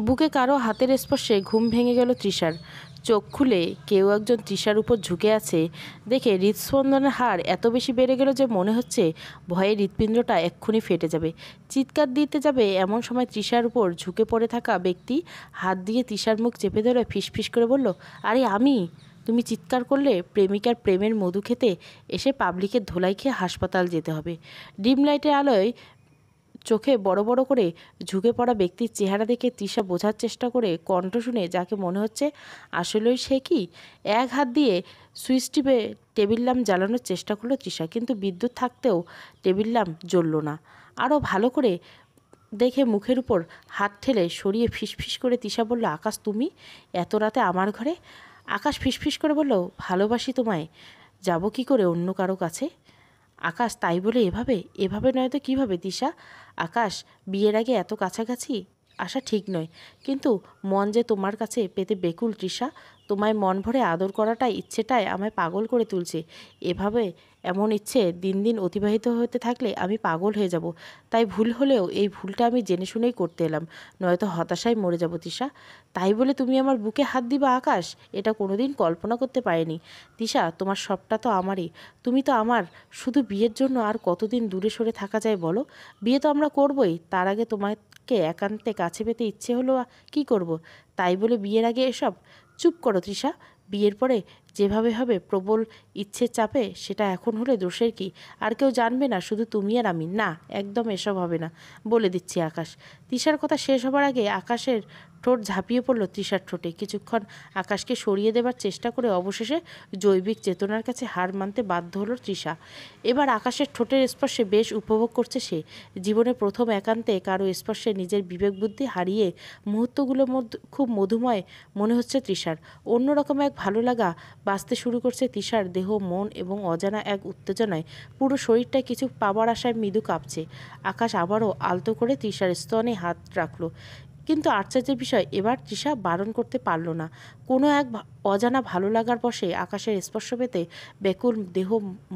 বুকে কারো হাতের স্পর্শে ঘুম ভেঙে গেল তৃষার। চোখ খুলে কেউ একজন তৃষার উপর ঝুঁকে আছে দেখে হৃদস্পন্দনের হার এত বেশি বেড়ে গেল যে মনে হচ্ছে ভয়ে হৃৎপিণ্ডটা এক্ষুনি ফেটে যাবে, চিৎকার দিতে যাবে। এমন সময় তৃষার উপর ঝুঁকে পড়ে থাকা ব্যক্তি হাত দিয়ে তৃষার মুখ চেপে ধরে ফিসফিস করে বলল, আরে আমি। তুমি চিৎকার করলে প্রেমিকার প্রেমের মধু খেতে এসে পাবলিকের ধোলাই খেয়ে হাসপাতাল যেতে হবে। ডিম লাইটের আলোয় চোখে বড় বড় করে ঝুঁকে পড়া ব্যক্তির চেহারা দেখে তৃষা বোঝার চেষ্টা করে কণ্ঠ শুনে যাকে মনে হচ্ছে আসলেই সে কি। এক হাত দিয়ে সুইচ টিপে টেবিল ল্যাম্প জ্বালানোর চেষ্টা করলো তৃষা, কিন্তু বিদ্যুৎ থাকতেও টেবিল ল্যাম্প জ্বলল না। আরও ভালো করে দেখে মুখের উপর হাত ঠেলে সরিয়ে ফিসফিস করে তৃষা বলল, আকাশ তুমি এত রাতে আমার ঘরে? আকাশ ফিসফিস করে বলল, ভালোবাসি তোমায়, যাব কি করে অন্য কারো কাছে? আকাশ তাই বলে এভাবে এভাবে নয় তো কীভাবে তৃষা? আকাশ বিয়ের আগে এত কাছাকাছি আসা ঠিক নয়, কিন্তু মন যে তোমার কাছে পেতে বেকুল তৃষা। তোমায় মন ভরে আদর করাটাই ইচ্ছেটাই আমায় পাগল করে তুলছে। এভাবে এমন ইচ্ছে দিন দিন অতিবাহিত হতে থাকলে আমি পাগল হয়ে যাব। তাই ভুল হলেও এই ভুলটা আমি জেনে শুনেই করতে এলাম, নয়তো হতাশায় মরে যাব তৃষা। তাই বলে তুমি আমার বুকে হাত দিবা আকাশ? এটা কোনোদিন কল্পনা করতে পারিনি তৃষা। তোমার সবটা তো আমারই, তুমি তো আমার। শুধু বিয়ের জন্য আর কতদিন দূরে সরে থাকা যায় বলো? বিয়ে তো আমরা করবই, তার আগে তোমাকে একান্তে কাছে পেতে ইচ্ছে হলো কি করব? তাই বলে বিয়ের আগে এসব? চুপ করো তৃষা, বিয়ের পরে যেভাবে হবে প্রবল ইচ্ছের চাপে সেটা এখন হলে দোষের কি? আর কেউ জানবে না, শুধু তুমি আর আমি। না, একদম এসব হবে না, বলে দিচ্ছি আকাশ। তৃষার কথা শেষ হবার আগে আকাশের ঠোঁট ঝাঁপিয়ে পড়ল তৃষার ঠোঁটে। কিছুক্ষণ আকাশকে সরিয়ে দেবার চেষ্টা করে অবশেষে জৈবিক চেতনার কাছে হার মানতে বাধ্য হলো তৃষা। এবার আকাশের ঠোঁটের স্পর্শে বেশ উপভোগ করছে সে। জীবনে প্রথম একান্তে কারো স্পর্শে নিজের বিবেক বুদ্ধি হারিয়ে মুহূর্তগুলো খুব মধুময় মনে হচ্ছে তৃষার। অন্যরকম এক ভালো লাগা বাঁচতে শুরু করছে তৃষার দেহ, মন এবং অজানা এক উত্তেজনায় পুরো শরীরটা কিছু পাবার আশায় মৃদু কাঁপছে। আকাশ আবারও আলতো করে তৃষার স্তনে হাত রাখল, কিন্তু আশ্চর্যের বিষয় এবার তৃষা বারণ করতে পারল না। কোনো এক অজানা ভালো লাগার বশে আকাশের স্পর্শ পেতে ব্যাকুল দেহ,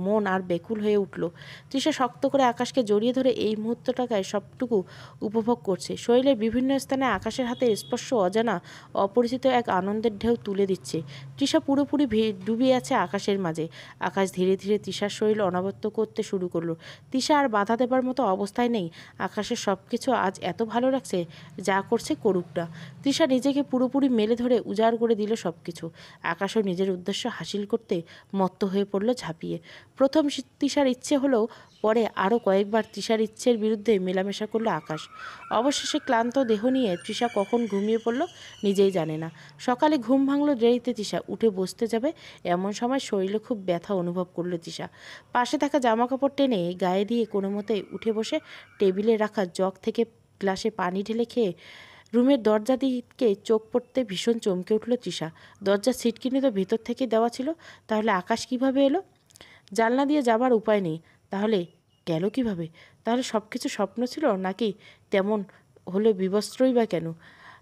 মন আর ব্যাকুল হয়ে উঠল। তৃষা শক্ত করে আকাশকে জড়িয়ে ধরে এই মুহূর্তটাকায় সবটুকু উপভোগ করছে। শরীরের বিভিন্ন স্থানে আকাশের হাতে স্পর্শ অজানা অপরিচিত এক আনন্দের ঢেউ তুলে দিচ্ছে। তৃষা পুরোপুরি ডুবে আছে আকাশের মাঝে। আকাশ ধীরে ধীরে তৃষার শরীর অনাবৃত করতে শুরু করলো। তৃষা আর বাধা দেবার মতো অবস্থায় নেই। আকাশের সব কিছু আজ এত ভালো লাগছে, যা করছে করুক না। তৃষা নিজেকে পুরোপুরি মেলে ধরে উজাড় করে দিল সব কিছু। আকাশও নিজের উদ্দেশ্য হাসিল করতে মত্ত হয়ে পড়ল ঝাঁপিয়ে। প্রথম তৃষার ইচ্ছে হলেও পরে আরও কয়েকবার তৃষার ইচ্ছের বিরুদ্ধে মেলামেশা করলো আকাশ। অবশেষে ক্লান্ত দেহ নিয়ে তৃষা কখন ঘুমিয়ে পড়ল নিজেই জানে না। সকালে ঘুম ভাঙল দেরিতে। তৃষা উঠে বসতে যাবে এমন সময় শরীরে খুব ব্যথা অনুভব করলো তৃষা। পাশে থাকা জামাকাপড় টেনে গায়ে দিয়ে কোনো মতে উঠে বসে টেবিলে রাখা জগ থেকে গ্লাসে পানি ঢেলে খেয়ে রুমের দরজা দিকে চোখ পড়তে ভীষণ চমকে উঠল তৃষা। দরজার ছিটকিনি তো ভেতর থেকে দেওয়া ছিল, তাহলে আকাশ কিভাবে এলো? জানলা দিয়ে যাবার উপায় নেই, তাহলে গেল কিভাবে? তাহলে সব কিছু স্বপ্ন ছিল, নাকি তেমন হলে বিবস্ত্রই বা কেন?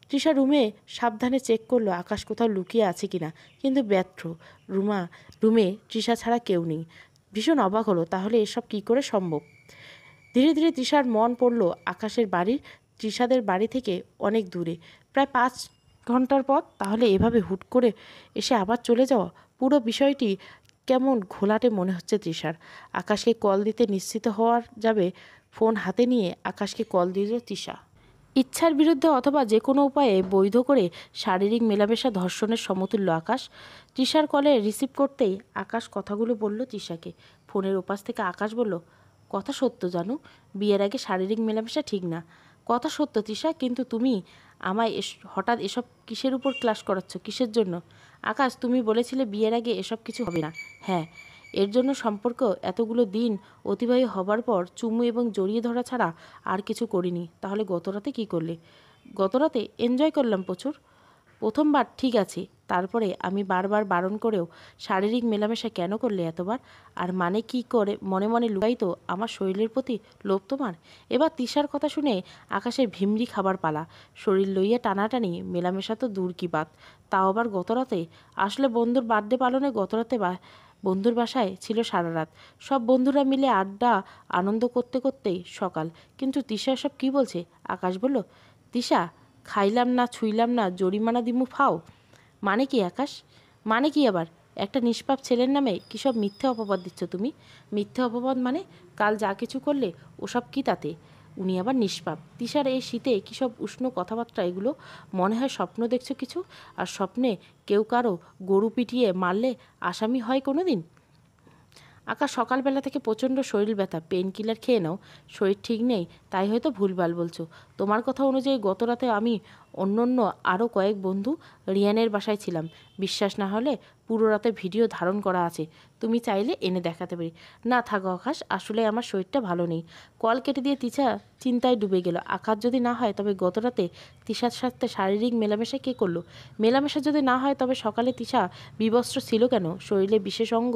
তৃষা রুমে সাবধানে চেক করলো আকাশ কোথাও লুকিয়ে আছে কিনা, কিন্তু ব্যর্থ। রুমে তৃষা ছাড়া কেউ নেই। ভীষণ অবাক হলো, তাহলে এসব কি করে সম্ভব? ধীরে ধীরে তৃষার মন পড়ল আকাশের বাড়ির, তৃষাদের বাড়ি থেকে অনেক দূরে, প্রায় 5 ঘন্টার পথ। তাহলে এভাবে হুট করে এসে আবার চলে যাওয়া, পুরো বিষয়টি কেমন ঘোলাটে মনে হচ্ছে তৃষার। আকাশকে কল দিতে নিশ্চিত হওয়া যাবে। ফোন হাতে নিয়ে আকাশকে কল দিল তৃষা। ইচ্ছার বিরুদ্ধে অথবা যে কোনো উপায়ে বৈধ করে শারীরিক মেলামেশা ধর্ষণের সমতুল্য আকাশ। তৃষার কলে রিসিভ করতেই আকাশ কথাগুলো বলল তৃষাকে। ফোনের ওপাশ থেকে আকাশ বলল, কথা সত্য জানু, বিয়ের আগে শারীরিক মেলামেশা ঠিক না। কথা সত্য তৃষা, কিন্তু তুমি আমায় হঠাৎ এসব কিসের উপর ক্লাস করাচ্ছ, কিসের জন্য? আকাশ, তুমি বলেছিলে বিয়ের আগে এসব কিছু হবে না। হ্যাঁ, এর জন্য সম্পর্ক এতগুলো দিন অতিবাহিত হবার পর চুমু এবং জড়িয়ে ধরা ছাড়া আর কিছু করিনি। তাহলে গতরাতে কি করলে? গতরাতে এনজয় করলাম প্রচুর। প্রথমবার ঠিক আছে, তারপরে আমি বারবার বারণ করেও শারীরিক মেলামেশা কেন করলে এতবার? আর মানে কি করে মনে মনে লুকাই তো আমার শরীরের প্রতি লোভ তোমার? এবার তৃষার কথা শুনে আকাশের ভিমরি খাবার পালা। শরীর লইয়া টানাটানি, মেলামেশা তো দূর কি বাত, তাও আবার গতরাতে। আসলে বন্ধুর বার্থডে পালনে গতরাতে বন্ধুর বাসায় ছিল সারা রাত। সব বন্ধুরা মিলে আড্ডা আনন্দ করতে করতেই সকাল। কিন্তু তৃষা সব কী বলছে? আকাশ বলল, তৃষা খাইলাম না ছুইলাম না জরিমানা দিমু ফাও। মানে কি আকাশ? মানে কি আবার? একটা নিষ্পাপ ছেলের নামে কী সব মিথ্যে অপবাদ দিচ্ছ তুমি? মিথ্যে অপবাদ মানে? কাল যা কিছু করলে ওসব কি তাতে? উনি আবার নিষ্পাপ? তিশার এই শীতে কী সব উষ্ণ কথাবার্তা এগুলো? মনে হয় স্বপ্ন দেখছো কিছু। আর স্বপ্নে কেউ কারো গরু পিটিয়ে মারলে আসামি হয় কোনো দিন? আকাশ সকালবেলা থেকে প্রচণ্ড শরীর ব্যথা, পেন কিলার খেয়ে নাও। শরীর ঠিক নেই তাই হয়তো ভুলভাল বলছো। তোমার কথা অনুযায়ী গত রাতে আমি অন্য আরও কয়েক বন্ধু রিয়ানের বাসায় ছিলাম। বিশ্বাস না হলে পুরো রাতে ভিডিও ধারণ করা আছে, তুমি চাইলে এনে দেখাতে পারি। না থাকো আকাশ, আসলে আমার শরীরটা ভালো নেই। কল কেটে দিয়ে তিশা চিন্তায় ডুবে গেল। আকাশ যদি না হয় তবে গত রাতে তিশার সাথে শারীরিক মেলামেশা কে করলো? মেলামেশা যদি না হয় তবে সকালে তিশা বিবস্ত্র ছিল কেন? শরীরে বিশেষ অঙ্গ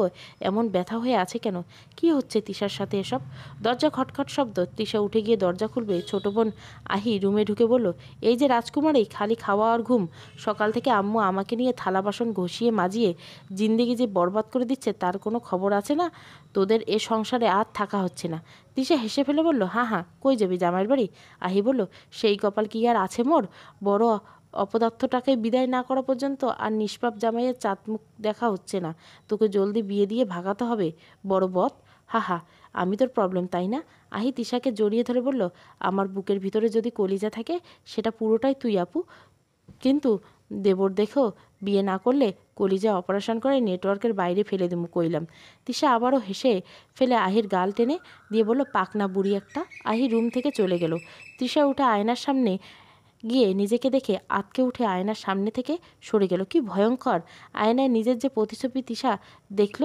এমন ব্যথা হয়ে আছে কেন? কি হচ্ছে তিশার সাথে এসব? দরজা খটখট শব্দ। তিশা উঠে গিয়ে দরজা খুলবে ছোট বোন আহি রুমে ঢুকে বলল, এই যে রাজকুমারী, খালি খাওয়া আর ঘুম। সকাল থেকে আম্মু আমাকে নিয়ে থালা বাসন ঘষিয়ে মাজিয়ে জিন্দেগি যে বরবাদ করে দিচ্ছে তার কোনো খবর আছে না? তোদের এ সংসারে আর থাকা হচ্ছে না। তিশা হেসে ফেলে বলল, হ্যাঁ হ্যাঁ, কই যাবি জামাইয়ের বাড়ি? আহি বলল, সেই কপাল কি আর আছে মোর? বড় অপদার্থটাকে বিদায় না করা পর্যন্ত আর নিষ্পাপ জামাইয়ের চাঁদ মুখ দেখা হচ্ছে না। তোকে জলদি বিয়ে দিয়ে ভাগাতে হবে বড় বদ। হা হা, আমি তোর প্রবলেম তাই না? আহি তিশাকে জড়িয়ে ধরে বলল, আমার বুকের ভিতরে যদি কলিজা থাকে সেটা পুরোটাই তুই আপু। কিন্তু দেবর দেখো, বিয়ে না করলে কলিজা অপারেশন করে নেটওয়ার্কের বাইরে ফেলে দেবো কইলাম। তিশা আবারও হেসে ফেলে আহির গাল টেনে দিয়ে বলল, পাকনা বুড়ি একটা। আহি রুম থেকে চলে গেল। তিশা উঠে আয়নার সামনে গিয়ে নিজেকে দেখে আতকে উঠে আয়নার সামনে থেকে সরে গেল। কি ভয়ঙ্কর! আয়নায় নিজের যে প্রতিছবি তিশা দেখল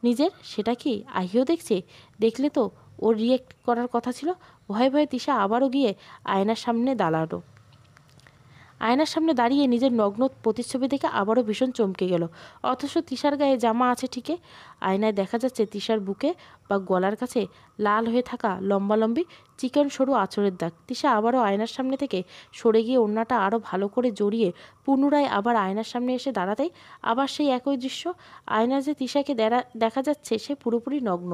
নিজের, সেটা কি আহিও দেখছে? দেখলে তো ওর রিয়েক্ট করার কথা ছিল। ভয়ে ভয়ে তিশা আবারও গিয়ে আয়নার সামনে দাঁড়ালো। আয়নার সামনে দাঁড়িয়ে নিজের নগ্ন প্রতিচ্ছবি দেখে আবারও ভীষণ চমকে গেল। অথচ তিশার গায়ে জামা আছে ঠিকই। আয়নায় দেখা যাচ্ছে তিশার বুকে বা গলার কাছে লাল হয়ে থাকা লম্বালম্বি চিকন সরু আঁচড়ের দাগ। তিশা আবারও আয়নার সামনে থেকে সরে গিয়ে ওড়নাটা আরও ভালো করে জড়িয়ে পুনরায় আবার আয়নার সামনে এসে দাঁড়াতেই আবার সেই একই দৃশ্য। আয়নায় যে তিশাকে দেখা যাচ্ছে সে পুরোপুরি নগ্ন।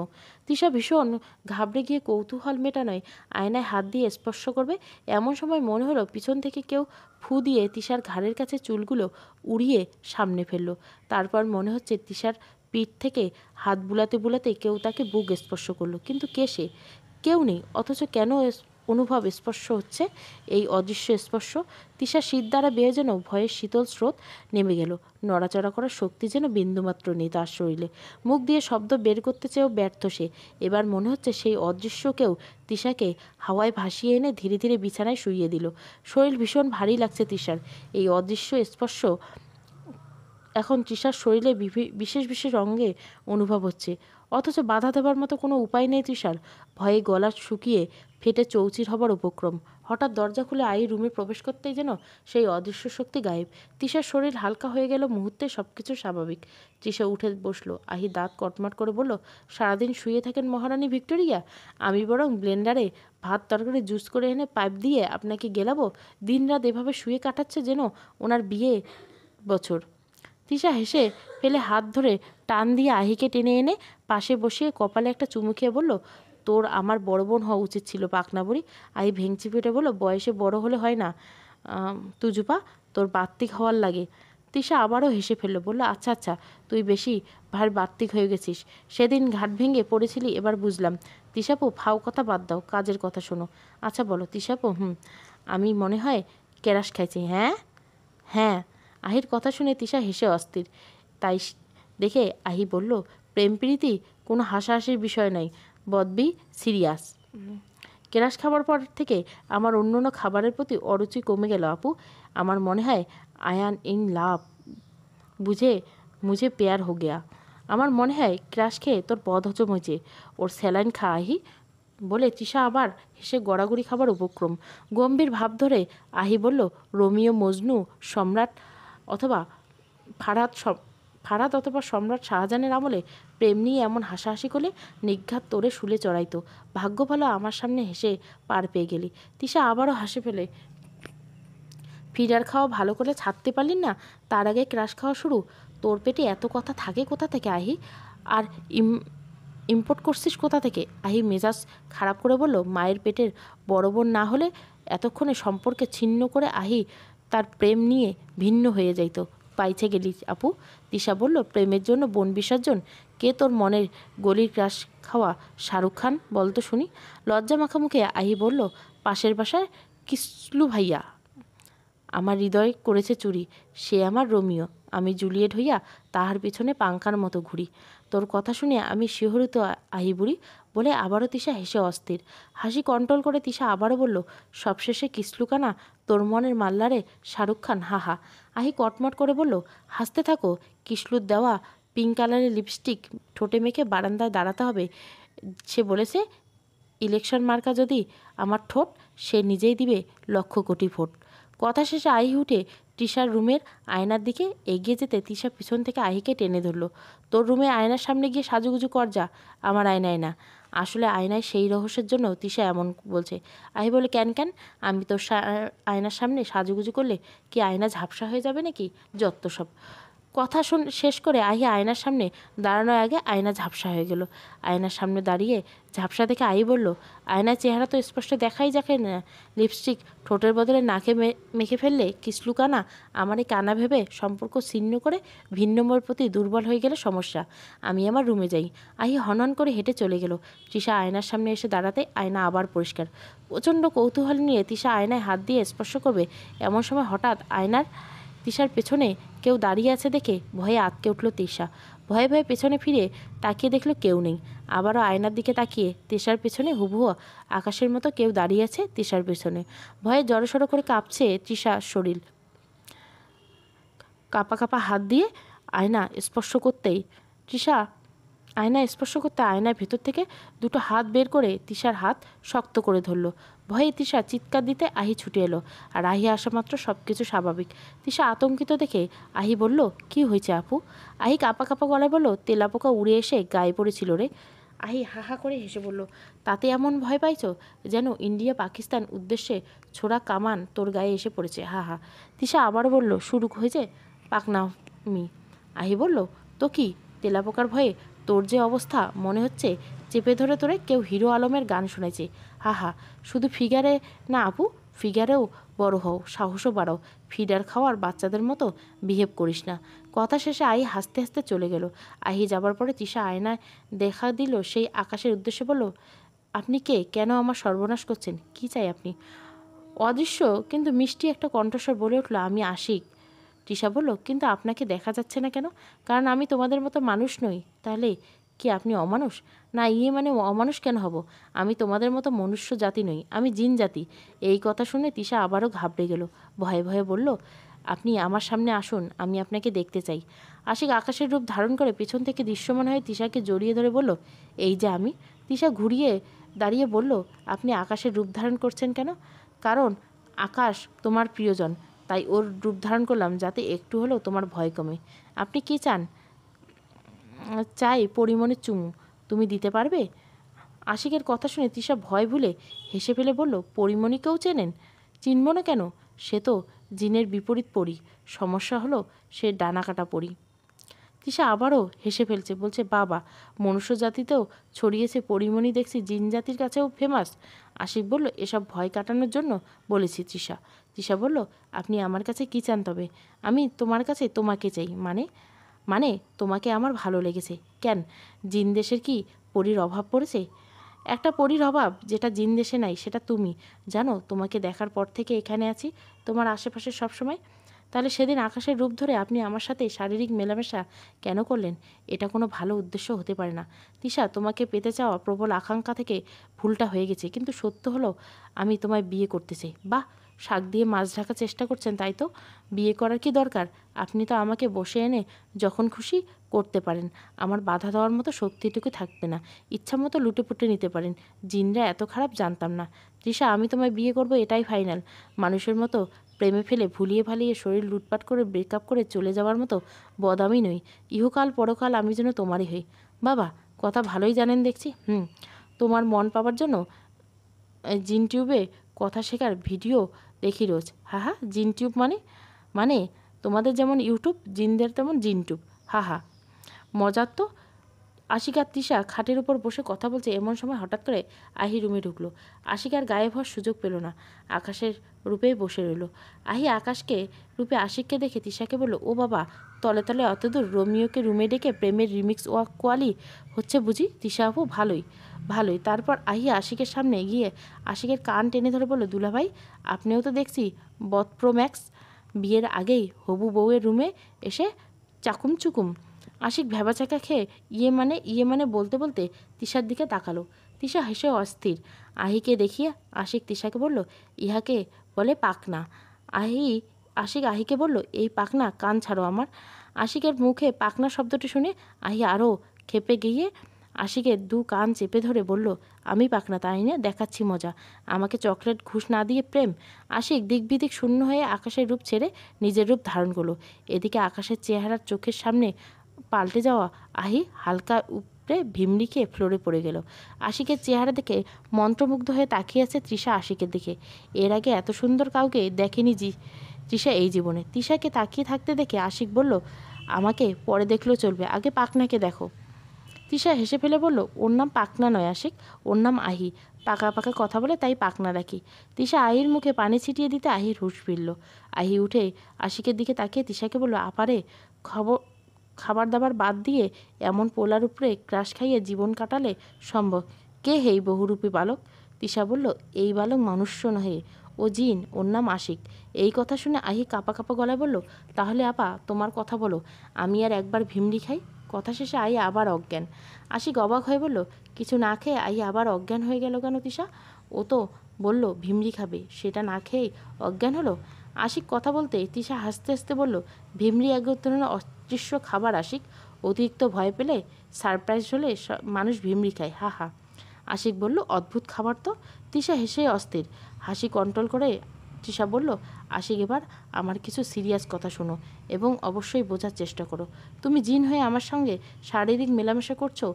তিশা ভীষণ ঘাবড়ে গিয়ে কৌতূহল মেটানোয় আয়নায় হাত দিয়ে স্পর্শ করবে এমন সময় মনে হলো পিছন থেকে কেউ ফু দিয়ে তিশার ঘাড়ের কাছে চুলগুলো উড়িয়ে সামনে ফেলল। তারপর মনে হচ্ছে তিশার পিঠ থেকে হাত বুলাতে বুলাতে কেউ তাকে বুক স্পর্শ করলো। কিন্তু কে সে? কেউ নেই, অথচ কেন অনুভব স্পর্শ হচ্ছে এই অদৃশ্য স্পর্শ? তিশার শীত দ্বারা বেয়ে যেন ভয়ের শীতল স্রোত নেমে গেল। নড়াচড়া করার শক্তি যেন বিন্দুমাত্র নেই তার শরীরে। মুখ দিয়ে শব্দ বের করতে চেয়েও ব্যর্থ সে। এবার মনে হচ্ছে সেই অদৃশ্য কেউ তিশাকে হাওয়ায় ভাসিয়ে এনে ধীরে ধীরে বিছানায় শুইয়ে দিল। শরীর ভীষণ ভারী লাগছে তিশার। এই অদৃশ্য স্পর্শ এখন তৃষার শরীরে বিশেষ বিশেষ অঙ্গে অনুভব হচ্ছে, অথচ বাধা দেবার মতো কোনো উপায় নেই তৃষার। ভয়ে গলা শুকিয়ে ফেটে চৌচির হবার উপক্রম। হঠাৎ দরজা খুলে আই রুমে প্রবেশ করতেই যেন সেই অদৃশ্য শক্তি গায়েব। তৃষার শরীর হালকা হয়ে গেল মুহূর্তে, সব কিছু স্বাভাবিক। তৃষা উঠে বসলো। আহি দাঁত কটমাট করে বলল, সারাদিন শুয়ে থাকেন মহারানী ভিক্টোরিয়া? আমি বরং ব্লেন্ডারে ভাত তরকারি জুস করে এনে পাইপ দিয়ে আপনাকে গেলাবো। দিনরাত এভাবে শুয়ে কাটাচ্ছে যেন ওনার বিয়ে বছর। তৃষা হেসে ফেলে হাত ধরে টান দিয়ে আহিকে টেনে এনে পাশে বসিয়ে কপালে একটা চুমু খেয়ে বলল, তোর আমার বড় বোন হওয়া উচিত ছিল পাকনা বুড়ি। আহি ভেঙচি ফেটে বলল, বয়সে বড় হলে হয় না তুজুপা, তোর বাত্তিক হওয়ার লাগে। তৃষা আবারও হেসে ফেলল, বলল, আচ্ছা আচ্ছা, তুই বেশি ভার বাত্তিক হয়ে গেছিস। সেদিন ঘাট ভেঙে পড়েছিলি, এবার বুঝলাম। তৃষাপু, ফাও কথা বাদ দাও, কাজের কথা শোনো। আচ্ছা বলো তৃষাপু। আমি মনে হয় কেরাস খাইছি। হ্যাঁ হ্যাঁ। আহির কথা শুনে তৃষা হেসে অস্থির। তাই দেখে আহি বলল, প্রেম প্রীতি কোনো হাসাহাসির বিষয় নয়, বদবি সিরিয়াস। কেরাস খাবার পর থেকে আমার অন্য খাবারের প্রতি অরুচি কমে গেল আপু। আমার মনে হয় আয়ান ইন লাভ, বুঝে মুঝে প্যার হো গেয়া। আমার মনে হয় ক্রাশ খেয়ে তোর পদ হজম হয়েছে, ওর স্যালাইন খা আহি। বলে তৃষা আবার হেসে গড়াগড়ি খাবার উপক্রম। গম্ভীর ভাব ধরে আহি বলল, রোমিও মজনু সম্রাট অথবা ফারাদ অথবা সম্রাট শাহজাহানের আমলে প্রেম নিয়ে এমন হাসাহাসি করলে নিঘাত তোরে শুলে চড়াইতো। ভাগ্য ভালো আমার সামনে হেসে পার পেয়ে গেলি। তৃষা আবারও হাসে ফেলে, ফিডার খাওয়া ভালো করে ছাড়তে পারলি না, তার আগে ক্রাশ খাওয়া শুরু। তোর পেটে এত কথা থাকে কোথা থেকে আহি? আর ইম্পোর্ট করছিস কোথা থেকে? আহি মেজাজ খারাপ করে বলল, মায়ের পেটের বড় বোন না হলে এতক্ষণে সম্পর্কে ছিন্ন করে আহি তার প্রেম নিয়ে ভিন্ন হয়ে যাইত। পাইছে গেলি আপু। তিশা বলল, প্রেমের জন্য বন বিসর্জন? কে তোর মনের গলির ক্রাশ খাওয়া শাহরুখ খান বলতো শুনি? লজ্জা মাখামুখে আহি বলল, পাশের বাসায় কিসলু ভাইয়া আমার হৃদয় করেছে চুরি। সে আমার রোমিও, আমি জুলিয়েট হইয়া তাহার পিছনে পাংখার মতো ঘুরি। তোর কথা শুনে আমি শিহরিত আহিবুড়ি বলে আবারও তিশা হেসে অস্থির। হাসি কন্ট্রোল করে তিশা আবারও বলল, সবশেষে কিসলুকানা তোর মনের মাল্লারে শাহরুখ খান, হা হা। আহি কটমট করে বলল, হাসতে থাকো। কিসলুর দেওয়া পিঙ্ক কালারের লিপস্টিক ঠোঁটে মেখে বারান্দায় দাঁড়াতে হবে। সে বলেছে, ইলেকশন মার্কা যদি আমার ঠোঁট, সে নিজেই দিবে 1,00,00,000 ভোট। কথা শেষে আহি উঠে তিশার রুমের আয়নার দিকে এগিয়ে যেতে তিশা পিছন থেকে আহিকে টেনে ধরল। তোর রুমে আয়নার সামনে গিয়ে সাজুগুজু কর যা, আমার আয়নায় না। আসলে আয়নায় সেই রহস্যের জন্য তিশা এমন বলছে। আহি বলে, কেন কেন? আমি তোর আয়নার সামনে সাজুগুজু করলে কি আয়না ঝাপসা হয়ে যাবে নাকি? যত সব। কথা শেষ করে আহি আয়নার সামনে দাঁড়ানোর আগে আয়না ঝাপসা হয়ে গেল। আয়নার সামনে দাঁড়িয়ে ঝাপসা দেখে আহি বলল, আয়নার চেহারা তো স্পষ্ট দেখাই যাকে না। লিপস্টিক ঠোঁটের বদলে নাকে মেখে ফেললে কিসলুকানা আমার এই কানা ভেবে সম্পর্ক ছিন্ন করে ভিন্নমর প্রতি দুর্বল হয়ে গেলে সমস্যা। আমি আমার রুমে যাই। আহি হনহন করে হেঁটে চলে গেল। তৃষা আয়নার সামনে এসে দাঁড়াতে আয়না আবার পরিষ্কার। প্রচণ্ড কৌতূহল নিয়ে তৃষা আয়নায় হাত দিয়ে স্পর্শ করবে এমন সময় হঠাৎ আয়নার তিশার পেছনে কেউ দাঁড়িয়ে আছে দেখে ভয়ে আঁতকে উঠল তিশা। ভয়ে ভয়ে পেছনে ফিরে তাকিয়ে দেখলো কেউ নেই। আবারও আয়নার দিকে তাকিয়ে তিশার পেছনে হুবহু আকাশের মতো কেউ দাঁড়িয়ে আছে তিশার পেছনে। ভয়ে জড়সড় করে কাঁপছে তিশার শরীর। কাঁপা কাঁপা হাত দিয়ে আয়না স্পর্শ করতে আয়নার ভেতর থেকে দুটো হাত বের করে তিশার হাত শক্ত করে ধরল। ভয়ে তিশা চিৎকার দিতে আহি ছুটে এলো। আর আহি আসা মাত্র সব কিছু স্বাভাবিক। তিশা আতঙ্কিত দেখে আহি বলল, কি হয়েছে আপু? আহি কাঁপা কাঁপা গলায় বলল, তেলাপোকা উড়ে এসে গায়ে পড়েছিল রে। আহি হা হা করে হেসে বলল, তাতে এমন ভয় পাইছ যেন ইন্ডিয়া পাকিস্তান উদ্দেশ্যে ছোড়া কামান তোর গায়ে এসে পড়েছে, হা হা। তিশা আবার বলল, শুরু হয়েছে পাকনামি। আহি বলল, তো কি, তেলাপোকার ভয়ে তোর যে অবস্থা মনে হচ্ছে চেপে ধরে তোরে কেউ হিরো আলমের গান শুনেছে, হা হা। শুধু ফিগারে না আপু, ফিগারেও বড় হও, সাহসও বাড়াও। ফিডার খাওয়ার বাচ্চাদের মতো বিহেভ করিস না। কথা শেষে আহি হাসতে হাসতে চলে গেল। আহি যাবার পরে তৃষা আয়নায় দেখা দিল সেই আকাশের উদ্দেশ্যে বলল, আপনি কে? কেন আমার সর্বনাশ করছেন? কি চাই আপনি? অদৃশ্য কিন্তু মিষ্টি একটা কণ্ঠস্বর বলে উঠল, আমি আশিক। তৃষা বলল, কিন্তু আপনাকে দেখা যাচ্ছে না কেন? কারণ আমি তোমাদের মতো মানুষ নই। তাহলে কি আপনি অমানুষ? না, মানে অমানুষ কেন হব? আমি তোমাদের মতো মনুষ্য জাতি নই, আমি জিন জাতি। এই কথা শুনে তৃষা আবারও ঘাবড়ে গেল। ভয়ে ভয়ে বলল, আপনি আমার সামনে আসুন, আমি আপনাকে দেখতে চাই। আশিক আকাশের রূপ ধারণ করে পেছন থেকে দৃশ্যমান হয়ে তৃষাকে জড়িয়ে ধরে বলল, এই যে আমি। তৃষা ঘুরিয়ে দাঁড়িয়ে বলল, আপনি আকাশের রূপ ধারণ করছেন কেন? কারণ আকাশ তোমার প্রিয়জন, তাই ওর রূপ ধারণ করলাম যাতে একটু হলেও তোমার ভয় কমে। আপনি কি চান? চাই পরিমণের চুমু। তুমি দিতে পারবে? আশিকের কথা শুনে তৃষা ভয় ভুলে হেসে ফেলে বলল, পরিমণিকেও চেনেন? চিনব না কেন? সে তো জিনের বিপরীত পরি। সমস্যা হলো সে ডানা কাটা পরি। তৃষা আবারও হেসে ফেলছে, বলছে, বাবা, মনুষ্য জাতিতেও ছড়িয়েছে পরিমণি, দেখছি জিন জাতির কাছেও ফেমাস। আশিক বলল, এসব ভয় কাটানোর জন্য বলেছি তৃষা। তৃষা বলল, আপনি আমার কাছে কী চান তবে? আমি তোমার কাছে তোমাকে চাই। মানে? মানে তোমাকে আমার ভালো লেগেছে। কেন, জিন দেশের কি পরীর অভাব পড়েছে? একটা পরীর অভাব যেটা জিন দেশে নাই সেটা তুমি। জানো, তোমাকে দেখার পর থেকে এখানে আছি তোমার আশেপাশে সব সময়। তাহলে সেদিন আকাশের রূপ ধরে আপনি আমার সাথে শারীরিক মেলামেশা কেন করলেন? এটা কোনো ভালো উদ্দেশ্য হতে পারে না। তৃষা, তোমাকে পেতে চাওয়া প্রবল আকাঙ্ক্ষা থেকে ভুলটা হয়ে গেছে, কিন্তু সত্য হলো আমি তোমায় বিয়ে করতে চাই। বাহ, শাক দিয়ে মাছ ঢাকার চেষ্টা করছেন তাই তো? বিয়ে করার কি দরকার? আপনি তো আমাকে বসে এনে যখন খুশি করতে পারেন। আমার বাধা দেওয়ার মতো শক্তিটুকু থাকবে না। ইচ্ছা মতো লুটেপুটে নিতে পারেন। জিনরা এত খারাপ জানতাম না। তৃষা, আমি তোমায় বিয়ে করব, এটাই ফাইনাল। মানুষের মতো প্রেমে ফেলে ভুলিয়ে ভালিয়ে শরীর লুটপাট করে ব্রেকআপ করে চলে যাওয়ার মতো বদামি নই। ইহকাল পরকাল আমি যেন তোমারই হই। বাবা, কথা ভালোই জানেন দেখছি। তোমার মন পাওয়ার জন্য জিন টিউবে কথা শেখার ভিডিও দেখি রোজ। হা হা, জিন টিউব মানে? মানে তোমাদের যেমন ইউটিউব, জিনদের তেমন জিন টিউব। হা হা, মজার তো। আশিক আর তৃষা খাটের উপর বসে কথা বলছে, এমন সময় হঠাৎ করে আহি রুমে ঢুকলো। আশিক আর গায়েব হওয়ার সুযোগ পেল না, আকাশের রূপেই বসে রইল। আহি আকাশকে রূপে আশিককে দেখে তৃষাকে বলল, ও বাবা, তলে তলে অতদূর রোমিওকে রুমে ডেকে প্রেমের রিমিক্স কোয়ালি হচ্ছে বুঝি? তৃষা আপু, ভালোই ভালোই। তারপর আহি আশিকের সামনে গিয়ে আশিকের কান টেনে ধরে বলল, দুলাভাই, আপনিও তো দেখছি বদপ্রোম্যাক্স। বিয়ের আগেই হবু বউয়ের রুমে এসে চাকুম চুকুম। আশিক ভ্যাবাচাকা খেয়ে ইয়ে মানে বলতে বলতে তৃষার দিকে তাকালো। তৃষা হেসে অস্থির। আহিকে দেখিয়ে আশিক তৃষাকে বলল, ইহাকে বলে পাকনা। আশিক আহিকে বলল, এই পাকনা, কান ছাড়ো আমার। আশিকের মুখে পাকনা শব্দটি শুনে আহি আরও খেপে গিয়ে আশিকের দু কান চেপে ধরে বলল, আমি পাকনা তাই না, দেখাচ্ছি মজা। আমাকে চকলেট ঘুষ না দিয়ে প্রেম। আশিক দিক বিদিক শূন্য হয়ে আকাশের রূপ ছেড়ে নিজের রূপ ধারণ করলো। এদিকে আকাশের চেহারার চোখের সামনে পাল্টে যাওয়া আহি হালকা উপরে ভিমড়ি খেয়ে ফ্লোরে পড়ে গেল। আশিকের চেহারা দেখে মন্ত্রমুগ্ধ হয়ে তাকিয়ে আছে তৃষা আশিকের দিকে। এর আগে এত সুন্দর কাউকে দেখেনি তৃষা এই জীবনে। তৃষাকে তাকিয়ে থাকতে দেখে আশিক বলল, আমাকে পরে দেখলেও চলবে, আগে পাকনাকে দেখো। তৃষা হেসে ফেলে বলল, ওর নাম পাকনা নয় আশিক, ওর নাম আহি। পাকা পাকা কথা বলে তাই পাকনা রাখি। তৃষা আহির মুখে পানি ছিটিয়ে দিতে আহির হুঁশ ফিরল। আহি উঠে আশিকের দিকে তাকিয়ে তৃষাকে বলল, আপারে খাবার দাবার বাদ দিয়ে এমন পোলার উপরে ক্রাশ খাইয়ে জীবন কাটালে সম্ভব? কে হেই বহুরূপী বালক? তৃষা বলল, এই বালক মনুষ্য নহে, ও জিন, ওর নাম আশিক। এই কথা শুনে আহি কাঁপা কাঁপা গলায় বলল, তাহলে আপা তোমার কথা বলো, আমি আর একবার ভিমড়ি খাই। কথা শেষে আহি আবার অজ্ঞান। আশিক অবাক হয়ে বলল, কিছু না খেয়ে আহি আবার অজ্ঞান হয়ে গেল কেন তৃষা? ও তো বলল ভিমড়ি খাবে, সেটা না খেয়েই অজ্ঞান হলো? আশিক কথা বলতে তৃষা হাসতে হাসতে বলল, ভিমড়ি এক ধরনের অদৃশ্য খাবার আশিক। অতিরিক্ত ভয় পেলে, সারপ্রাইজ হলে মানুষ ভিমড়ি খায়, হা হা। আশিক বলল, অদ্ভুত খাবার তো। তৃষা হেসে অস্থির। হাসি কন্ট্রোল করে তৃষা বলল, আশিক, এবার আমার কিছু সিরিয়াস কথা শোনো এবং অবশ্যই বোঝার চেষ্টা করো। তুমি জিন হয়ে আমার সঙ্গে শারীরিক মেলামেশা করছো,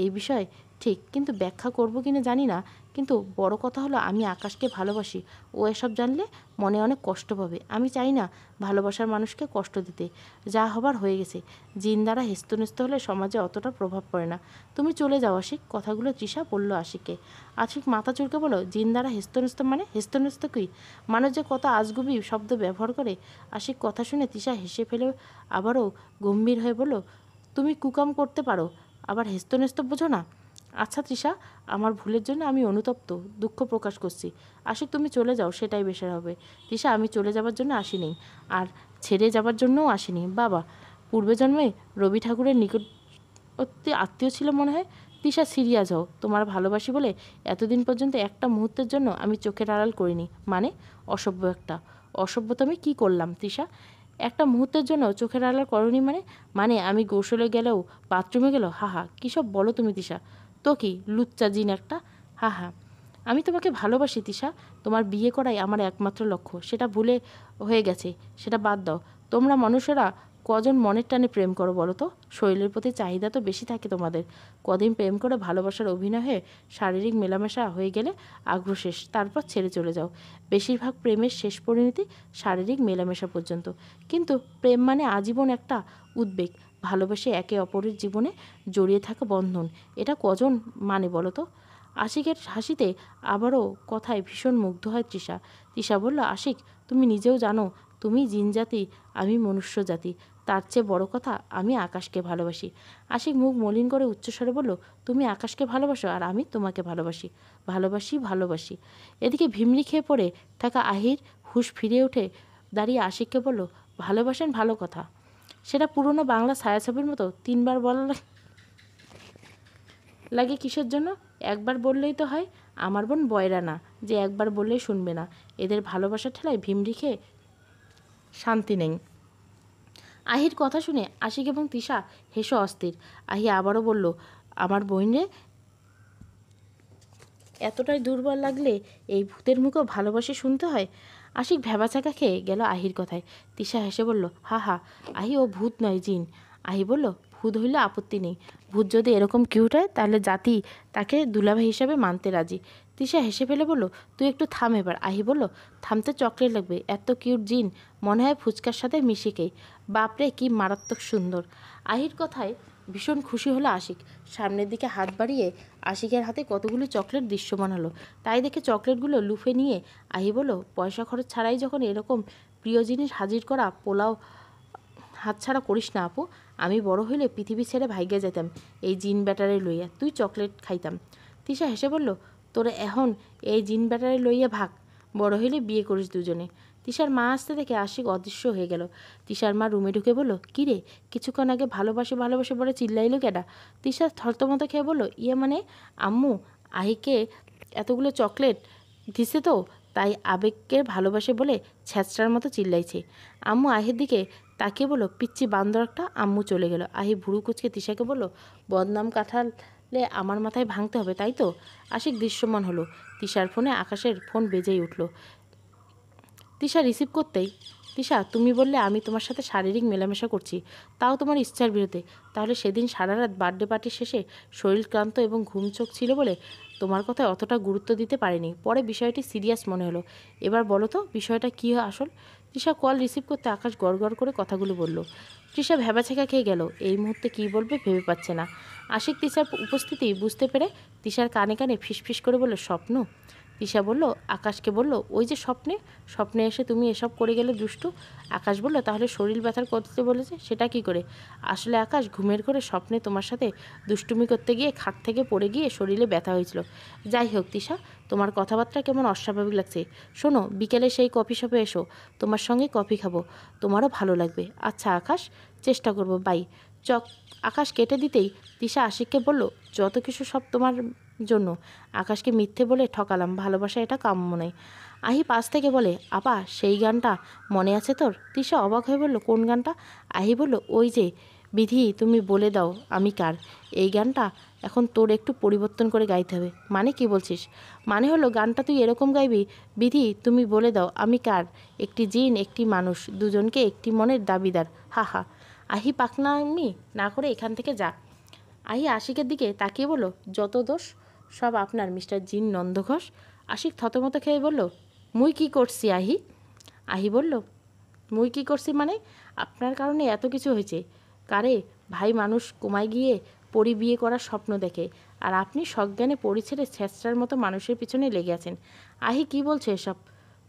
এই বিষয়ে ঠিক, কিন্তু ব্যাখ্যা করবো কিনা জানি না। কিন্তু বড় কথা হলো, আমি আকাশকে ভালোবাসি। ও এসব জানলে মনে অনেক কষ্ট পাবে। আমি চাই না ভালোবাসার মানুষকে কষ্ট দিতে। যা হবার হয়ে গেছে। জিন দ্বারা হেস্তনেস্ত হলে সমাজে অতটা প্রভাব পড়ে না। তুমি চলে যাও আশিক। কথাগুলো তৃষা বলল আশিককে। আশিক মাথা চুলকে বলো, জিন দ্বারা হেস্তনেস্ত মানে? হেস্তনেস্ত কি? মানুষ যে কত আজগুবি শব্দ ব্যবহার করে। আশিক কথা শুনে তৃষা হেসে ফেলে আবারও গম্ভীর হয়ে বলল, তুমি কুকাম করতে পারো, আবার হেস্তনেস্ত বোঝো না? আচ্ছা তৃষা, আমার ভুলের জন্য আমি অনুতপ্ত, দুঃখ প্রকাশ করছি। আশিক, তুমি চলে যাও, সেটাই বেশি হবে। তৃষা, আমি চলে যাবার জন্য আসিনি, আর ছেড়ে যাবার জন্যও আসিনি। বাবা পূর্বে জন্মে রবি ঠাকুরের নিকটবর্তী আত্মীয় ছিল মনে হয়। তৃষা, সিরিয়াস হও। তোমার ভালোবাসি বলে এতদিন পর্যন্ত একটা মুহূর্তের জন্য আমি চোখের আড়াল করিনি। মানে? অসভ্য একটা। অসভ্য তো আমি কী করলাম তৃষা? একটা মুহূর্তের জন্য চোখের আড়াল করনি মানে? মানে আমি গোসলে গেলেও, বাথরুমে গেলেও? হা হা, কী সব বলো তুমি তৃষা? তো কি, লুচ্চা জিন একটা। হা হা। আমি তোমাকে ভালোবাসি তৃষা। তোমার বিয়ে করাই আমার একমাত্র লক্ষ্য। সেটা ভুলে হয়ে গেছে, সেটা বাদ দাও। তোমরা মানুষেরা কজন মনের টানে প্রেম করো বলো তো? শরীরের প্রতি চাহিদা তো বেশি থাকে তোমাদের। কদিন প্রেম করে ভালোবাসার অভিনয় হয়ে শারীরিক মেলামেশা হয়ে গেলে আগ্রহ শেষ, তারপর ছেড়ে চলে যাও। বেশিরভাগ প্রেমের শেষ পরিণতি শারীরিক মেলামেশা পর্যন্ত। কিন্তু প্রেম মানে আজীবন একটা উদ্বেগ, ভালোবেসে একে অপরের জীবনে জড়িয়ে থাকা বন্ধন। এটা কজন মানে বলো তো? আশিকের হাসিতে আবারও কথায় ভীষণ মুগ্ধ হয় তৃষা। তৃষা বলল, আশিক, তুমি নিজেও জানো তুমি জিন জাতি, আমি মনুষ্য জাতি। তার চেয়ে বড় কথা, আমি আকাশকে ভালোবাসি। আশিক মুখ মলিন করে উচ্চস্বরে বলল, তুমি আকাশকে ভালোবাসো আর আমি তোমাকে ভালোবাসি, ভালোবাসি, ভালোবাসি। এদিকে ভিমড়ি খেয়ে পড়ে থাকা আহির হুঁশ ফিরে উঠে দাঁড়িয়ে আশিককে বলল, ভালোবাসেন, ভালো কথা। সেটা পুরনো বাংলা ছায়াছবির মতো তিনবার বলা লাগে কিসের জন্য? একবার বললেই তো হয়। আমার বোন বয়রা না যে একবার বললেই শুনবে না। এদের ভালোবাসার ঠেলায় ভিমড়ি খেয়ে শান্তি নেই। আহির কথা শুনে আশিক এবং তৃষা হেসে অস্থির। আহি আবারও বলল, আমার বোনে এতটাই দুর্বল লাগলে এই ভূতের মুখেও ভালোবাসে শুনতে হয়? আশিক ভ্যাবাচাকা খেয়ে গেল আহির কথায়। তৃষা হেসে বলল, হা হা, আহি ও ভূত নয়, জিন। আহি বলল, ভূত হইলে আপত্তি নেই। ভূত যদি এরকম কিউট হয় তাহলে জাতি তাকে দুলাভাই হিসাবে মানতে রাজি। তৃষা হেসে ফেলে বলল, তুই একটু থাম এবার। আহি বলল, থামতে চকলেট লাগবে। এত কিউট জিন মনে হয় ফুচকার সাথে মিশিকেই। বাপরে কি মারাত্মক সুন্দর। আহির কথায় ভীষণ খুশি হলো আশিক। সামনের দিকে হাত বাড়িয়ে আশিকের হাতে কতগুলো চকলেট দৃশ্যমান হলো। তাই দেখে চকলেটগুলো লুফে নিয়ে আহি বলল, পয়সা খরচ ছাড়াই যখন এরকম প্রিয় জিনিস হাজির করা, পোলাও হাতছাড়া করিস না আপু। আমি বড় হইলে পৃথিবী ছেড়ে ভাইগে যেতাম এই জিন ব্যাটারে লইয়া, তুই চকলেট খাইতাম। তিশা হেসে বলল, তোরে এখন এই জিন ব্যাটারে লইয়া ভাগ, বড় হইলে বিয়ে করিস দুজনে। তিশার মা আসতে দেখে আশিক অদৃশ্য হয়ে গেল। তিশার মা রুমে ঢুকে বলল, কী রে, কিছুক্ষণ আগে ভালোবাসে ভালোবাসে বলে চিল্লাইলো কেডা? তিশা থরতমতো খেয়ে বলল, ইয়ে মানে আম্মু আহিকে এতগুলো চকলেট দিছে তো, তাই আবেগকে ভালোবাসে বলে ছ্যাঁচড়ার মতো চিল্লাইছে। আম্মু আহির দিকে তাকিয়ে বলল, পিচ্চি বান্দর একটা। আম্মু চলে গেল। আহি ভুরু কুচকে তিশাকে বলল, বদনাম কাঠালে আমার মাথায় ভাঙতে হবে তাই তো? আশিক দৃশ্যমান হলো। তিশার ফোনে আকাশের ফোন বেজেই উঠল। তিশা রিসিভ করতেই, তিশা তুমি বললে আমি তোমার সাথে শারীরিক মেলামেশা করছি, তাও তোমার ইচ্ছার বিরুদ্ধে। তাহলে সেদিন সারা রাত বার্থডে পার্টির শেষে শরীর ক্লান্ত এবং ঘুমচোখ ছিল বলে তোমার কথায় অতটা গুরুত্ব দিতে পারিনি। পরে বিষয়টি সিরিয়াস মনে হলো। এবার বলো তো বিষয়টা কী হয় আসল? তৃষা কল রিসিভ করতে আকাশ গড়গড় করে কথাগুলো বলল। তৃষা ভ্যাবাছেকা খেয়ে গেল। এই মুহূর্তে কী বলবে ভেবে পাচ্ছে না। আশিক তিশার উপস্থিতি বুঝতে পেরে তিশার কানে কানে ফিসফিস করে বলল, স্বপ্ন? তিশা বলল, আকাশকে বলল, ওই যে স্বপ্নে, স্বপ্নে এসে তুমি এসব করে গেলে দুষ্টু। আকাশ বলল, তাহলে শরীর ব্যথার করতে বলেছে সেটা কি করে? আসলে আকাশ ঘুমের ঘরে স্বপ্নে তোমার সাথে দুষ্টুমি করতে গিয়ে খাট থেকে পড়ে গিয়ে শরীরে ব্যথা হয়েছিল। যাই হোক তিশা, তোমার কথাবার্তা কেমন অস্বাভাবিক লাগছে। শোনো, বিকেলে সেই কফি শপে এসো, তোমার সঙ্গে কফি খাবো, তোমারও ভালো লাগবে। আচ্ছা আকাশ, চেষ্টা করব, বাই। চক আকাশ কেটে দিতেই তিশা আশিককে বলল, যত কিছু সব তোমার জন্য। আকাশকে মিথ্যে বলে ঠকালাম, ভালোবাসা এটা কাম্য নয়। আহি পাশ থেকে বলে, আপা সেই গানটা মনে আছে তোর? তিশা অবাক হয়ে বলল, কোন গানটা? আহি বলল, ওই যে, বিধি তুমি বলে দাও আমি কার। এই গানটা এখন তোর একটু পরিবর্তন করে গাইতে হবে। মানে কি বলছিস? মানে হলো গানটা তুই এরকম গাইবি, বিধি তুমি বলে দাও আমি কার, একটি জিন একটি মানুষ, দুজনকে একটি মনের দাবিদার। হা হা। আহি পাকনামি না করে এখান থেকে যা। আহি আশিকের দিকে তাকিয়ে বলল, যত দোষ সব আপনার মিস্টার জিন নন্দঘোষ। আশিক থতমত খেয়ে বলল, মুই কি করছি আহি? আহি বলল, মুই কি করছি মানে? আপনার কারণে এত কিছু হয়েছে। কারে ভাই মানুষ কমায় গিয়ে পরি বিয়ে করার স্বপ্ন দেখে, আর আপনি সজ্ঞানে পরি ছেড়ে ছ্যাঁচড়ার মতো মানুষের পিছনে লেগে আছেন। আহি কি বলছে এসব?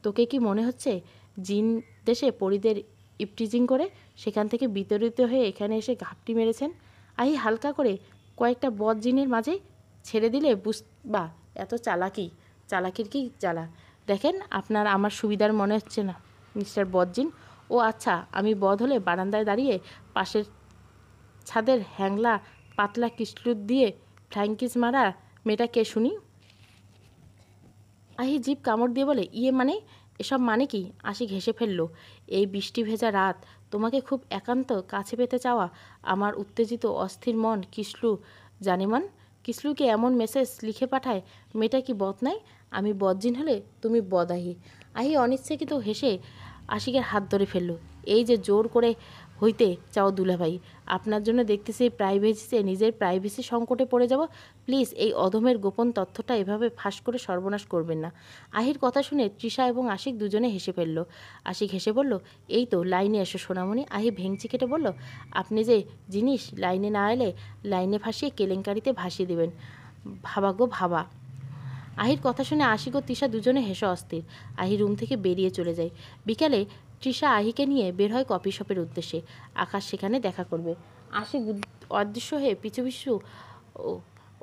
তোকে কি মনে হচ্ছে জিন দেশে পরিদের ইপটিজিং করে সেখান থেকে বিতরিত হয়ে এখানে এসে ঘাপটি মেরেছেন? আহি হালকা করে কয়েকটা বদ জিনের মাঝে ছেড়ে দিলে বুঝবা এত চালাকির কি জ্বালা। দেখেন আপনার আমার সুবিধার মনে হচ্ছে না মিস্টার বদজিন। ও আচ্ছা, আমি বদ হলে বারান্দায় দাঁড়িয়ে পাশের ছাদের হ্যাংলা পাতলা কিসলুট দিয়ে ফ্ল্যাঙ্কিস মারা মেয়েটা কে শুনি? আহি জিভ কামড় দিয়ে বলে, ইয়ে মানে? এসব মানে কি? আশিক হেসে ফেলল। এই বৃষ্টি ভেজা রাত, তোমাকে খুব একান্ত কাছে পেতে চাওয়া আমার উত্তেজিত অস্থির মন কিসলু জানেমান। কিসলুকে এমন মেসেজ লিখে পাঠায়, মেয়েটা কি বদ নাই? আমি বদজিন হলে তুমি বদ আহি। আহি অনিচ্ছাকৃত হেসে আশিকের হাত ধরে ফেলল। এই যে জোর করে হইতে চাও দুলাভাই, আপনার জন্য দেখতেছি প্রাইভেসিতে নিজের প্রাইভেসি সংকটে পড়ে যাব। প্লিজ এই অধমের গোপন তথ্যটা এভাবে ফাঁস করে সর্বনাশ করবেন না। আহির কথা শুনে তৃষা এবং আশিক দুজনে হেসে ফেলল। আশিক হেসে বলল, এই তো লাইনে এসো সোনামণি। আহি ভেঙচি কেটে বলল, আপনি যে জিনিস লাইনে না এলে লাইনে ভাসিয়ে কেলেঙ্কারিতে ভাসিয়ে দেবেন, ভাবা গো ভাবা। আহির কথা শুনে আশিক ও তৃষা দুজনে হেসে অস্থির। আহি রুম থেকে বেরিয়ে চলে যায়। বিকালে তৃষা আহিকে নিয়ে বের হয় কফি শপের উদ্দেশ্যে। আকাশ সেখানে দেখা করবে। আশিক অদৃশ্য হয়ে পিছু পিছু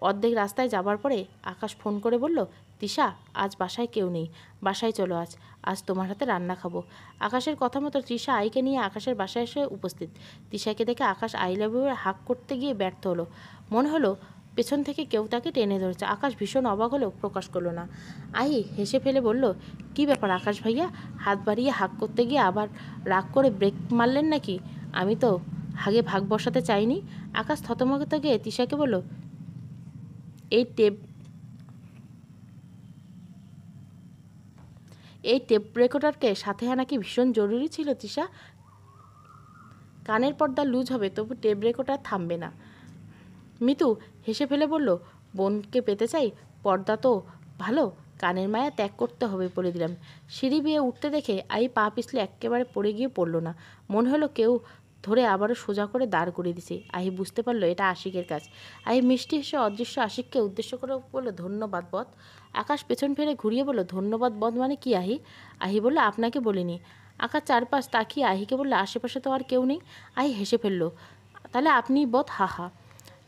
অর্ধেক রাস্তায় যাবার পরে আকাশ ফোন করে বলল, তৃষা আজ বাসায় কেউ নেই, বাসায় চলো, আজ আজ তোমার হাতে রান্না খাবো। আকাশের কথা মতো তৃষা আইকে নিয়ে আকাশের বাসায় এসে উপস্থিত। তৃষাকে দেখে আকাশ আই লাভ ইউ হাঁক করতে গিয়ে ব্যর্থ হলো। মনে হলো পেছন থেকে কেউ তাকে টেনে ধরেছে। আকাশ ভীষণ অবাক হলেও প্রকাশ করলো না। আহি হেসে ফেলে বলল, কি ব্যাপার আকাশ ভাইয়া, হাত বাড়িয়ে হাঁক করতে গিয়ে আবার রাগ করে ব্রেক মারলেন নাকি? আমি তো হাগে ভাগ বসাতে চাইনি। আকাশ থতমত গিয়ে তৃষাকে বলল, এই টেপ এই টেপ রেকর্ডারকে সাথে আনা কি ভীষণ জরুরি ছিল তৃষা? কানের পর্দা লুজ হবে তবু টেপ রেকর্ডার থামবে না। মিতু হেসে ফেলে বলল, বোনকে পেতে চাই, পর্দা তো ভালো, কানের মায়া ত্যাগ করতে হবে বলে দিলাম। সিঁড়ি বেয়ে উঠতে দেখে আই পা পিছলে একেবারে পড়ে গিয়ে পড়ল না। মনে হলো কেউ ধরে আবারও সোজা করে দাঁড় করিয়ে দিছে। আহি বুঝতে পারলো এটা আশিকের কাজ। আহি মিষ্টি হেসে অদৃশ্য আশিককে উদ্দেশ্য করে বলল, ধন্যবাদ বদ। আকাশ পেছন ফিরে ঘুরিয়ে বলল, ধন্যবাদ বদ মানে কি আহি? আহি বলল, আপনাকে বলিনি। আকাশ চারপাশ তাকিয়ে আহিকে বলল, আশেপাশে তো আর কেউ নেই। আহি হেসে ফেললো, তাহলে আপনি বদ, হা হা।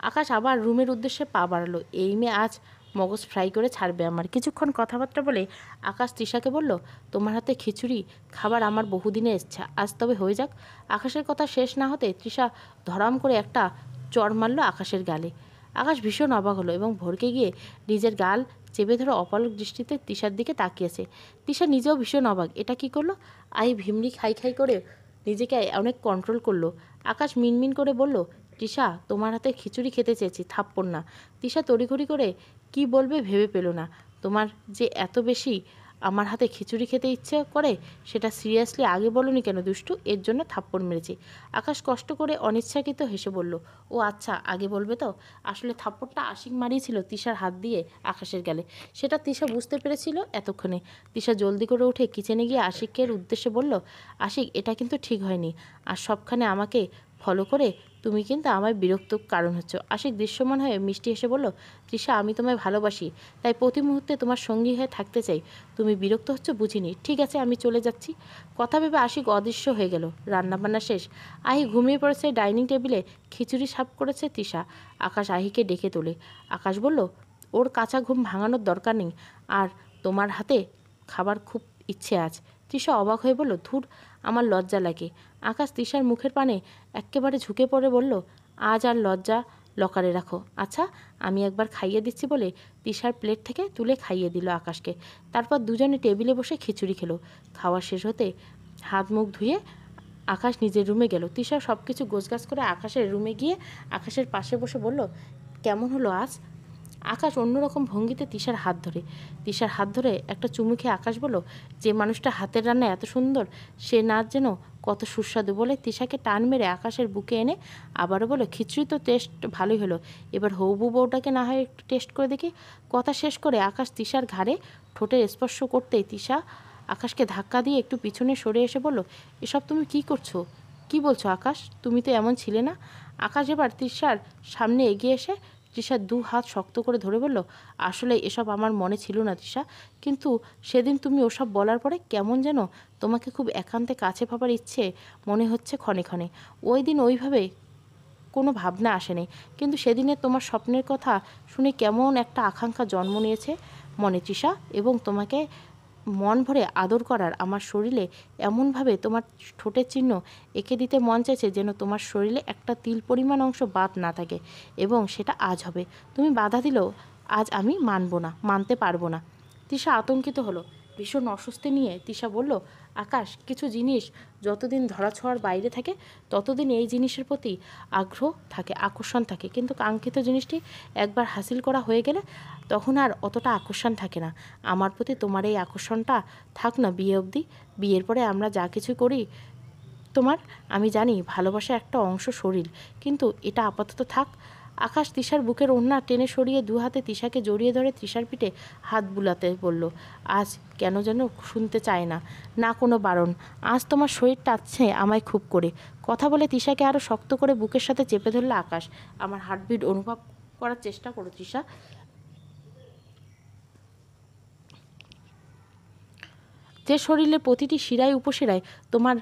আকাশ আবার রুমের উদ্দেশ্যে পা বাড়ালো। এই মেয়ে আজ মগজ ফ্রাই করে ছাড়বে আমার। কিছুক্ষণ কথাবার্তা বলে আকাশ তৃষাকে বলল, তোমার হাতে খিচুড়ি খাবার আমার বহুদিনের ইচ্ছা, আজ তবে হয়ে যাক। আকাশের কথা শেষ না হতে তৃষা ধরাম করে একটা চড় মারল আকাশের গালে। আকাশ ভীষণ অবাক হলো এবং ভরকে গিয়ে নিজের গাল চেপে ধরে অপলক দৃষ্টিতে তৃষার দিকে তাকিয়েছে। তৃষা নিজেও ভীষণ অবাক, এটা কি করলো? আই ভিমড়ি খাই খাই করে নিজেকে অনেক কন্ট্রোল করলো। আকাশ মিনমিন করে বলল, তৃষা, তোমার হাতে খিচুড়ি খেতে চেয়েছি, থাপ্পড় না। তৃষা তড়িঘড়ি করে কি বলবে ভেবে পেল না। তোমার যে এত বেশি আমার হাতে খিচুড়ি খেতে ইচ্ছে করে সেটা সিরিয়াসলি আগে বলনি কেন দুষ্টু? এর জন্য থাপ্পড় মেরেছি। আকাশ কষ্ট করে অনিচ্ছাকৃত হেসে বলল, ও আচ্ছা, আগে বলবে তো। আসলে থাপ্পড়টা আশিক মারিয়েছিল তৃষার হাত দিয়ে আকাশের গালে। সেটা তৃষা বুঝতে পেরেছিল এতক্ষণে। তৃষা জলদি করে উঠে কিচেনে গিয়ে আশিকের উদ্দেশ্যে বলল, আশিক, এটা কিন্তু ঠিক হয়নি। আর সবখানে আমাকে ফলো করে তুমি কিন্তু আমায় বিরক্ত কারণ হচ্ছ। আশিক দৃশ্যমান হয়ে মিষ্টি হেসে বলল, তৃষা, আমি তোমায় ভালোবাসি, তাই প্রতি মুহূর্তে তোমার সঙ্গী হয়ে থাকতে চাই। তুমি বিরক্ত হচ্ছ বুঝিনি। ঠিক আছে, আমি চলে যাচ্ছি। কথা ভেবে আশিক অদৃশ্য হয়ে গেল। রান্নাবান্না শেষ। আহি ঘুমিয়ে পড়েছে ডাইনিং টেবিলে। খিচুড়ি সাফ করেছে তৃষা। আকাশ আহিকে ডেকে তোলে। আকাশ বলল, ওর কাঁচা ঘুম ভাঙানোর দরকার নেই, আর তোমার হাতে খাবার খুব ইচ্ছে আজ। তৃষা অবাক হয়ে বলল, ধুর, আমার লজ্জা লাগে। আকাশ তৃষার মুখের পানে একেবারে ঝুঁকে পড়ে বলল, আজ আর লজ্জা লকারে রাখো। আচ্ছা, আমি একবার খাইয়ে দিচ্ছি বলে তৃষার প্লেট থেকে তুলে খাইয়ে দিল আকাশকে। তারপর দুজনে টেবিলে বসে খিচুড়ি খেলো। খাওয়া শেষ হতে হাত মুখ ধুয়ে আকাশ নিজের রুমে গেল। তৃষা সব কিছু গোছগাছ করে আকাশের রুমে গিয়ে আকাশের পাশে বসে বলল, কেমন হলো আজ? আকাশ অন্যরকম ভঙ্গিতে তৃষার হাত ধরে একটা চুমু খেয়ে আকাশ বলল, যে মানুষটা হাতের রান্না এত সুন্দর সে নাচ যেন কত সুস্বাদু। বলে তৃষাকে টান মেরে আকাশের বুকে এনে আবারও বলো, খিচুড়ি তো টেস্ট ভালোই হলো, এবার হবু বউটাকে না হয় একটু টেস্ট করে দেখি। কথা শেষ করে আকাশ তৃষার ঘাড়ে ঠোঁটের স্পর্শ করতেই তৃষা আকাশকে ধাক্কা দিয়ে একটু পিছনে সরে এসে বলল, এসব তুমি কি করছো? কি বলছো আকাশ? তুমি তো এমন ছিলে না। আকাশ এবার তৃষার সামনে এগিয়ে এসে তৃষার দু হাত শক্ত করে ধরে বলল, আসলে এসব আমার মনে ছিল না তৃষা, কিন্তু সেদিন তুমি ওসব বলার পরে কেমন যেন তোমাকে খুব একান্তে কাছে পাবার ইচ্ছে মনে হচ্ছে ক্ষণে ক্ষণে। ওই দিন ওইভাবে কোনো ভাবনা আসেনি, কিন্তু সেদিনে তোমার স্বপ্নের কথা শুনে কেমন একটা আকাঙ্ক্ষা জন্ম নিয়েছে মনে তৃষা, এবং তোমাকে মন ভরে আদর করার আমার শরীরে এমনভাবে তোমার ঠোঁটের চিহ্ন এঁকে দিতে মন চাইছে যেন তোমার শরীরে একটা তিল পরিমাণ অংশ বাদ না থাকে, এবং সেটা আজ হবে। তুমি বাধা দিলেও আজ আমি মানতে পারবো না। তৃষা আতঙ্কিত হলো। ভীষণ অস্বস্তি নিয়ে তৃষা বলল, আকাশ, কিছু জিনিস যতদিন ধরাছোঁয়ার বাইরে থাকে ততদিন এই জিনিসের প্রতি আগ্রহ থাকে, আকর্ষণ থাকে, কিন্তু কাঙ্ক্ষিত জিনিসটি একবার হাসিল করা হয়ে গেলে তখন আর অতটা আকর্ষণ থাকে না। আমার প্রতি তোমার এই আকর্ষণটা থাক না বিয়ে অবধি। বিয়ের পরে আমরা যা কিছু করি তোমার, আমি জানি ভালোবাসা একটা অংশ শরীর, কিন্তু এটা আপাতত থাক। আকাশ তৃষার বুকের ওড়না টেনে সরিয়ে দু হাতে তৃষাকে জড়িয়ে ধরে তৃষার পিঠে হাত বুলাতে বলল, আজ কেন যেন শুনতে চায় না, না কোনো বারণ, আজ তোমার শরীর টাচ্ছে আমায় খুব করে। কথা বলে তৃষাকে আরও শক্ত করে বুকের সাথে চেপে ধরল আকাশ। আমার হার্টবিট অনুভব করার চেষ্টা করো তৃষা। যে শরীরের প্রতিটি শিরায় উপশিরায় তোমার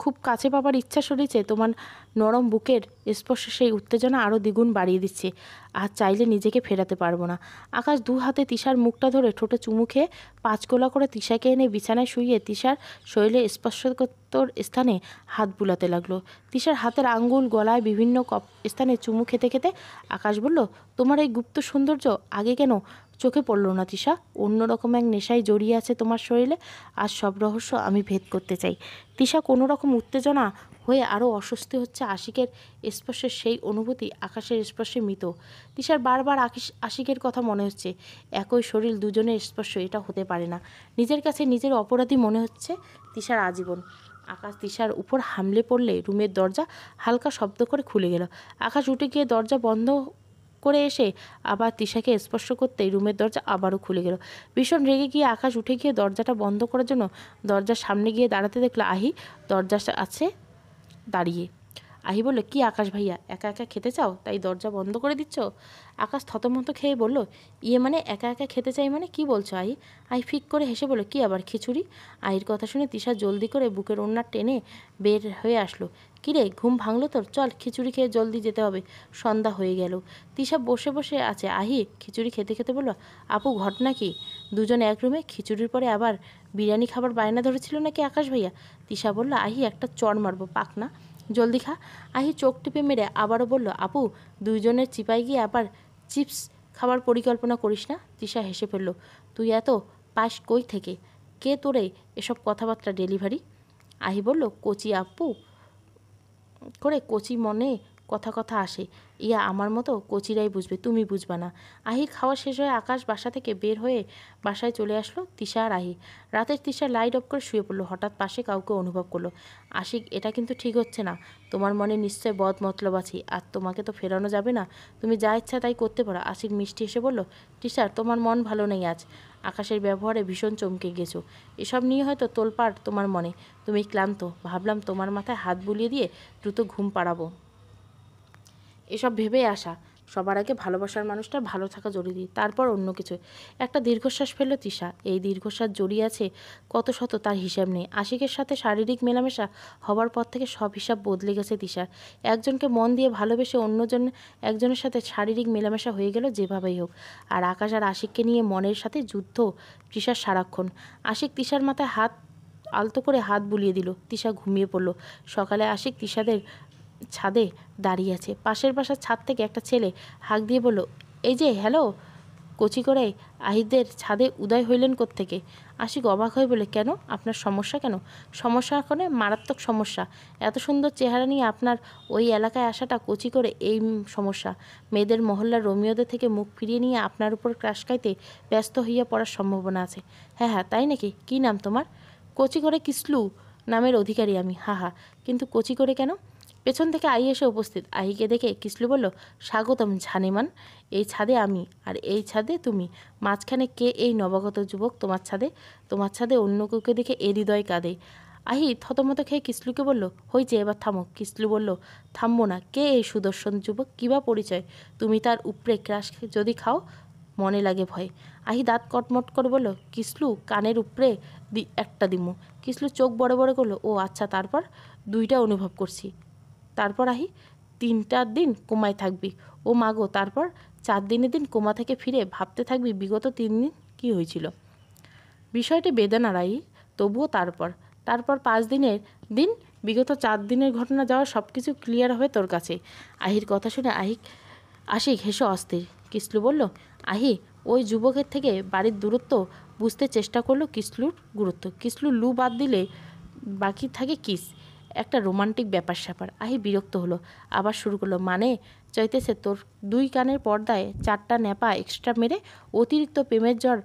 খুব কাছে পাবার ইচ্ছা সরেছে, তোমার নরম বুকের স্পর্শে সেই উত্তেজনা আরও দ্বিগুণ বাড়িয়ে দিচ্ছে। আর চাইলে নিজেকে ফেরাতে পারবো না। আকাশ দু হাতে তৃষার মুখটা ধরে ঠোঁটে চুমু খেয়ে পাঁচকোলা করে তৃষাকে এনে বিছানায় শুইয়ে তৃষার শরীরে স্পর্শকতর স্থানে হাত বুলাতে লাগলো। তৃষার হাতের আঙ্গুল, গলায় বিভিন্ন স্থানে চুমু খেতে খেতে আকাশ বলল, তোমার এই গুপ্ত সৌন্দর্য আগে কেন চোখে পড়ল না তৃষা? অন্যরকম এক নেশায় জড়িয়ে আছে তোমার শরীরে। আজ সব রহস্য আমি ভেদ করতে চাই। তৃষা কোনো রকম উত্তেজনা হয়ে আরও অস্বস্তি হচ্ছে। আশিকের স্পর্শের সেই অনুভূতি আকাশের স্পর্শে মৃত। তৃষার বারবার আশিকের কথা মনে হচ্ছে। একই শরীর, দুজনের স্পর্শ, এটা হতে পারে না। নিজের কাছে নিজের অপরাধী মনে হচ্ছে তৃষার আজীবন। আকাশ তৃষার উপর হামলে পড়লে রুমের দরজা হালকা শব্দ করে খুলে গেল। আকাশ উঠে গিয়ে দরজা বন্ধ করে এসে আবার তৃষাকে স্পর্শ করতেই রুমের দরজা আবারও খুলে গেল। ভীষণ রেগে গিয়ে আকাশ উঠে গিয়ে দরজাটা বন্ধ করার জন্য দরজার সামনে গিয়ে দাঁড়াতে দেখলো আহি দরজা আছে দাঁড়িয়ে। আহি বলল, কি আকাশ ভাইয়া, একা একা খেতে চাও তাই দরজা বন্ধ করে দিচ্ছ? আকাশ থতমত খেয়ে বলল, ইয়ে মানে একা একা খেতে চাই মানে কি বলছো আহি? আহি ফিক করে হেসে বলল, কি আবার খিচুড়ি? আহির কথা শুনে তিশা জলদি করে বুকের ওড়না টেনে বের হয়ে আসলো। কিরে, ঘুম ভাঙলো তোর? চল খিচুড়ি খেয়ে জলদি যেতে হবে, সন্ধ্যা হয়ে গেল। তিশা বসে বসে আছে, আহি খিচুড়ি খেতে খেতে বলল, আপু ঘটনা কি? দুজন এক রুমে, খিচুড়ির পরে আবার বিরিয়ানি খাবার বায়না ধরেছিল নাকি আকাশ ভাইয়া? তিশা বলল, আহি একটা চড় মারবো, পাক না, জলদি খা। আহি চোখ টিপে মেরে আবারও বলল, আপু দুইজনের চিপাই গিয়ে আবার চিপস খাবার পরিকল্পনা করিস না। তিশা হেসে ফেলল, তুই এত পাস কই থেকে? কে তোরে এসব কথাবার্তা ডেলিভারি? আহি বলল, কোচি আপু করে কচি মনে কথা কথা আসে, ইয়া আমার মতো কচিরাই বুঝবে, তুমি বুঝবা না। আহির খাওয়া শেষ হয়ে আকাশ বাসা থেকে বের হয়ে বাসায় চলে আসলো তিশা আর আহি। রাতের তিশা লাইট অফ করে শুয়ে পড়লো। হঠাৎ পাশে কাউকে অনুভব করলো। আশিক, এটা কিন্তু ঠিক হচ্ছে না। তোমার মনে নিশ্চয় বদ মতলব আছে, আর তোমাকে তো ফেরানো যাবে না, তুমি যা ইচ্ছা তাই করতে পারো। আশিক মিষ্টি এসে বলল, টিচার তোমার মন ভালো নেই আজ, আকাশের ব্যবহারে ভীষণ চমকে গেছো। এসব নিয়ে হয়তো তোলপাড় তোমার মনে, তুমি ক্লান্ত, ভাবলাম তোমার মাথায় হাত বুলিয়ে দিয়ে দ্রুত ঘুম পাড়াবো। এসব ভেবেই আসা, সবার আগে ভালোবাসার মানুষটা ভালো থাকা জরুরি, তারপর অন্য কিছু। একটা দীর্ঘশ্বাস ফেলল তিশা। এই দীর্ঘশ্বাস জড়িয়ে আছে কত শত, তার হিসাব নেই। আশিকের সাথে শারীরিক মেলামেশা হবার পর থেকে সব হিসাব বদলে গেছে তিশার। একজনকে মন দিয়ে ভালোবেসে অন্যজন একজনের সাথে শারীরিক মেলামেশা হয়ে গেল যেভাবেই হোক। আর আকাশ আর আশিককে নিয়ে মনের সাথে যুদ্ধ তিশার সারাক্ষণ। আশিক তিশার মাথায় আলতো করে হাত বুলিয়ে দিল। তিশা ঘুমিয়ে পড়ল। সকালে আশিক তিশাদের ছাদে দাঁড়িয়ে আছে। পাশের বাসার ছাদ থেকে একটা ছেলে হাঁক দিয়ে বলল, এই যে হ্যালো। কচি করে আহিদের ছাদে উদয় হইলেন কোত্থেকে? আশিক অবাক হয়ে বলে, কেন, আপনার সমস্যা কেন? সমস্যা করে, মারাত্মক সমস্যা। এত সুন্দর চেহারা নিয়ে আপনার ওই এলাকায় আসাটা কচি করে এই সমস্যা। মেয়েদের মহল্লার রোমিওদের থেকে মুখ ফিরিয়ে নিয়ে আপনার উপর ক্রাশ খাইতে ব্যস্ত হইয়া পড়ার সম্ভাবনা আছে। হ্যাঁ হ্যাঁ, তাই নাকি? কী নাম তোমার? কচি করে কিসলু নামের অধিকারী আমি। হা হা, কিন্তু কচি করে কেন? পেছন থেকে আই এসে উপস্থিত। আহিকে দেখে কিসলু বলল, স্বাগতম ঝানিমান। এই ছাদে আমি, আর এই ছাদে তুমি। মাঝখানে কে এই নবাগত যুবক তোমার ছাদে? তোমার ছাদে অন্য কাউকে দেখে এ হৃদয় কাঁদে। আহি থতমত খেয়ে কিসলুকে বলল, হয়েছে এবার থামো। কিসলু বলল, থামবো না। কে এই সুদর্শন যুবক? কিবা পরিচয়? তুমি তার উপরে ক্রাশ যদি খাও, মনে লাগে ভয়। আহি দাঁত কটমট করে বলল, কিসলু কানের উপরে একটা দিমু। কিসলু চোখ বড় বড় করলো, ও আচ্ছা, তারপর? দুইটা অনুভব করছি। তারপর আহি? 3 দিন কোমায় থাকবি। ও মাগো, তারপর? 4 দিনের দিন কোমা থেকে ফিরে ভাবতে থাকবি বিগত 3 দিন কী হয়েছিল। বিষয়টি বেদনার আহি, তবুও তারপর 5 দিনের দিন, বিগত 4 দিনের ঘটনা যাওয়া সব কিছু ক্লিয়ার হবে তোর কাছে। আহির কথা শুনে আশিক হেসে অস্থির। কিসলু বলল, আহি ওই যুবকের থেকে বাড়ির দূরত্ব বুঝতে চেষ্টা করলো। কিসলুর গুরুত্ব, কিসলু লু বাদ দিলে বাকি থাকে কিস, একটা রোমান্টিক ব্যাপার স্যাপার। আহি বিরক্ত হলো, আবার শুরু করলো, মানে চাইতেছে তোর 2 কানের পর্দায় 4টা ন্যাপা এক্সট্রা মেরে অতিরিক্ত প্রেমের জ্বর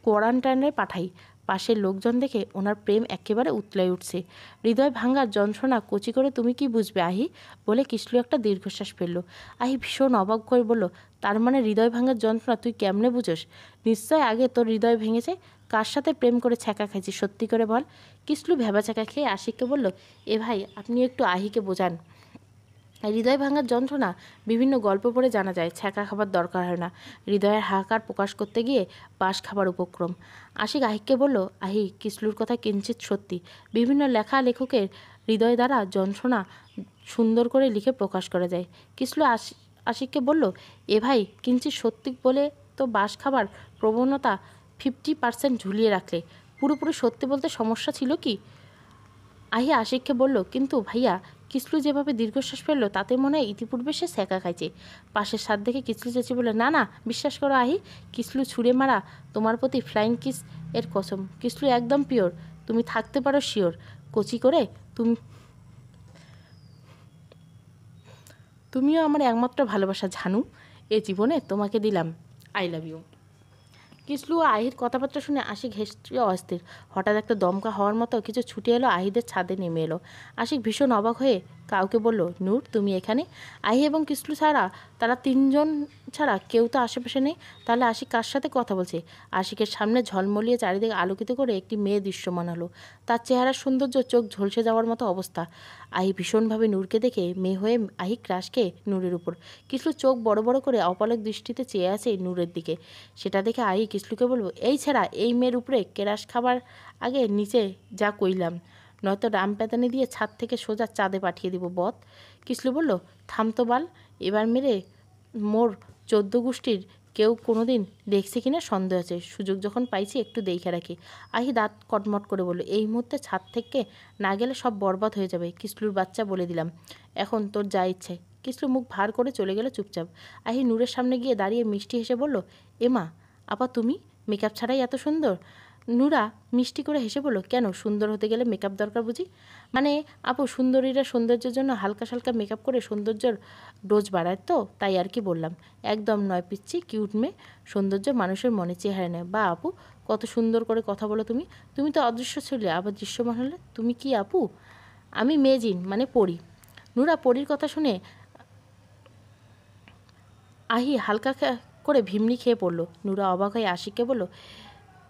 কোয়ারেন্টাইনে পাঠাই। পাশের লোকজন দেখে ওনার প্রেম একেবারে উতলাই উঠছে। হৃদয় ভাঙার যন্ত্রণা কচি করে তুমি কি বুঝবে আহি? বলে কিসলু একটা দীর্ঘশ্বাস ফেলল। আহি ভীষণ অবাক করে বলল, তার মানে হৃদয় ভাঙার যন্ত্রণা তুই কেমনে বুঝোস? নিশ্চয় আগে তোর হৃদয় ভেঙেছে। কার সাথে প্রেম করে ছ্যাঁকা খাইছি সত্যি করে বল। কিসলু ভেবা ছ্যাঁকা খেয়ে আশিককে বলল, এ ভাই আপনি একটু আহিকে বোঝান। হৃদয় ভাঙার যন্ত্রণা বিভিন্ন গল্প পড়ে জানা যায়, ছ্যাঁকা খাবার দরকার হয় না। হৃদয়ের হাহাকার প্রকাশ করতে গিয়ে বাঁশ খাবার উপক্রম। আশিক আহিককে বলল, আহি কিসলুর কথা কিঞ্চিত সত্যি। বিভিন্ন লেখকের হৃদয় দ্বারা যন্ত্রণা সুন্দর করে লিখে প্রকাশ করা যায়। কিসলু আশিককে বলল, এ ভাই কিঞ্চিত সত্যি বলে তো বাঁশ খাবার প্রবণতা 50% ঝুলিয়ে রাখলে পুরোপুরি সত্যি বলতে সমস্যা ছিল কি? আহি আশিককে বলল, কিন্তু ভাইয়া, কিসলু যেভাবে দীর্ঘশ্বাস ফেললো তাতে মনে হয় ইতিপূর্বে সে ছ্যাঁকা খাইছে। পাশের সাত দেখে কিসলু চেঁচিয়ে বলে, না না, বিশ্বাস করো আহি, কিসলু ছুঁড়ে মারা তোমার প্রতি ফ্লাইং কিস এর কসম। কিসলু একদম পিওর, তুমি থাকতে পারো শিওর। কচি করে তুমিও আমার একমাত্র ভালোবাসা ঝানু। এ জীবনে তোমাকে দিলাম আই লাভ ইউ। কিসলু ও আহির কথাবার্তা শুনে আশিক হেসে অস্থির। হঠাৎ একটা দমকা হওয়ার মতো কিছু ছুটে এলো আহিদের ছাদে নেমে এলো। আশিক ভীষণ অবাক হয়ে কাউকে বলল, নূর তুমি এখানে? আহি এবং কিসলু ছাড়া তারা 3জন ছাড়া কেউ তো আশেপাশে নেই, তাহলে আশিক কার সাথে কথা বলছে? আশিকের সামনে ঝলমলিয়ে চারিদিকে আলোকিত করে একটি মেয়ে দৃশ্যমান হলো। তার চেহারার সৌন্দর্য চোখ ঝলসে যাওয়ার মতো অবস্থা। আহি ভীষণভাবে নূরকে দেখে মেয়ে হয়ে আহি ক্রাশ খেয়ে নূরের উপর। কিসলু চোখ বড় বড় করে অপলক দৃষ্টিতে চেয়ে আছে নূরের দিকে। সেটা দেখে আহি কিসলুকে বলবো, এই ছেড়া, এই মেয়ের উপরে ক্রাশ খাবার আগে নিচে যা কইলাম, নয়তো রাম পেতানি দিয়ে ছাদ থেকে সোজা চাঁদে পাঠিয়ে দিব বদ। কিসলু বলল, থাম তো বাল, এবার মেরে মোর 14 গোষ্ঠীর কেউ কোনো দিন দেখছে কিনা সন্দেহ আছে, সুযোগ যখন পাইছি একটু দেখে রাখি। আহি দাঁত কটমট করে বলল, এই মুহূর্তে ছাদ থেকে না গেলে সব বরবাদ হয়ে যাবে। কিসলুর বাচ্চা বলে দিলাম, এখন তোর যা ইচ্ছে। কিসলু মুখ ভার করে চলে গেল চুপচাপ। আহি নূরের সামনে গিয়ে দাঁড়িয়ে মিষ্টি হেসে বলল, এমা আপা তুমি মেকআপ ছাড়াই এত সুন্দর? নূরা মিষ্টি করে হেসে বলল, কেন, সুন্দর হতে গেলে মেকআপ দরকার বুঝি? মানে আপু, সুন্দরীরা সৌন্দর্যের জন্য হালকা সালকা মেকআপ করে সৌন্দর্যের ডোজ বাড়ায় তো, তাই আর কি বললাম। একদম নয় পিচ্ছি, কিউট মেয়ে, সৌন্দর্য মানুষের মনে চেহারা নেয়। বা আপু, কত সুন্দর করে কথা বলো তুমি। তুমি তো অদৃশ্য ছিলে, আবার দৃশ্যমান হলে। তুমি কি আপু? আমি মেজিন, মানে পড়ি। নূরা পরীর কথা শুনে আহি হালকা করে ভিমনি খেয়ে পড়লো। নূরা অবাক হয়ে আশিককে বলল,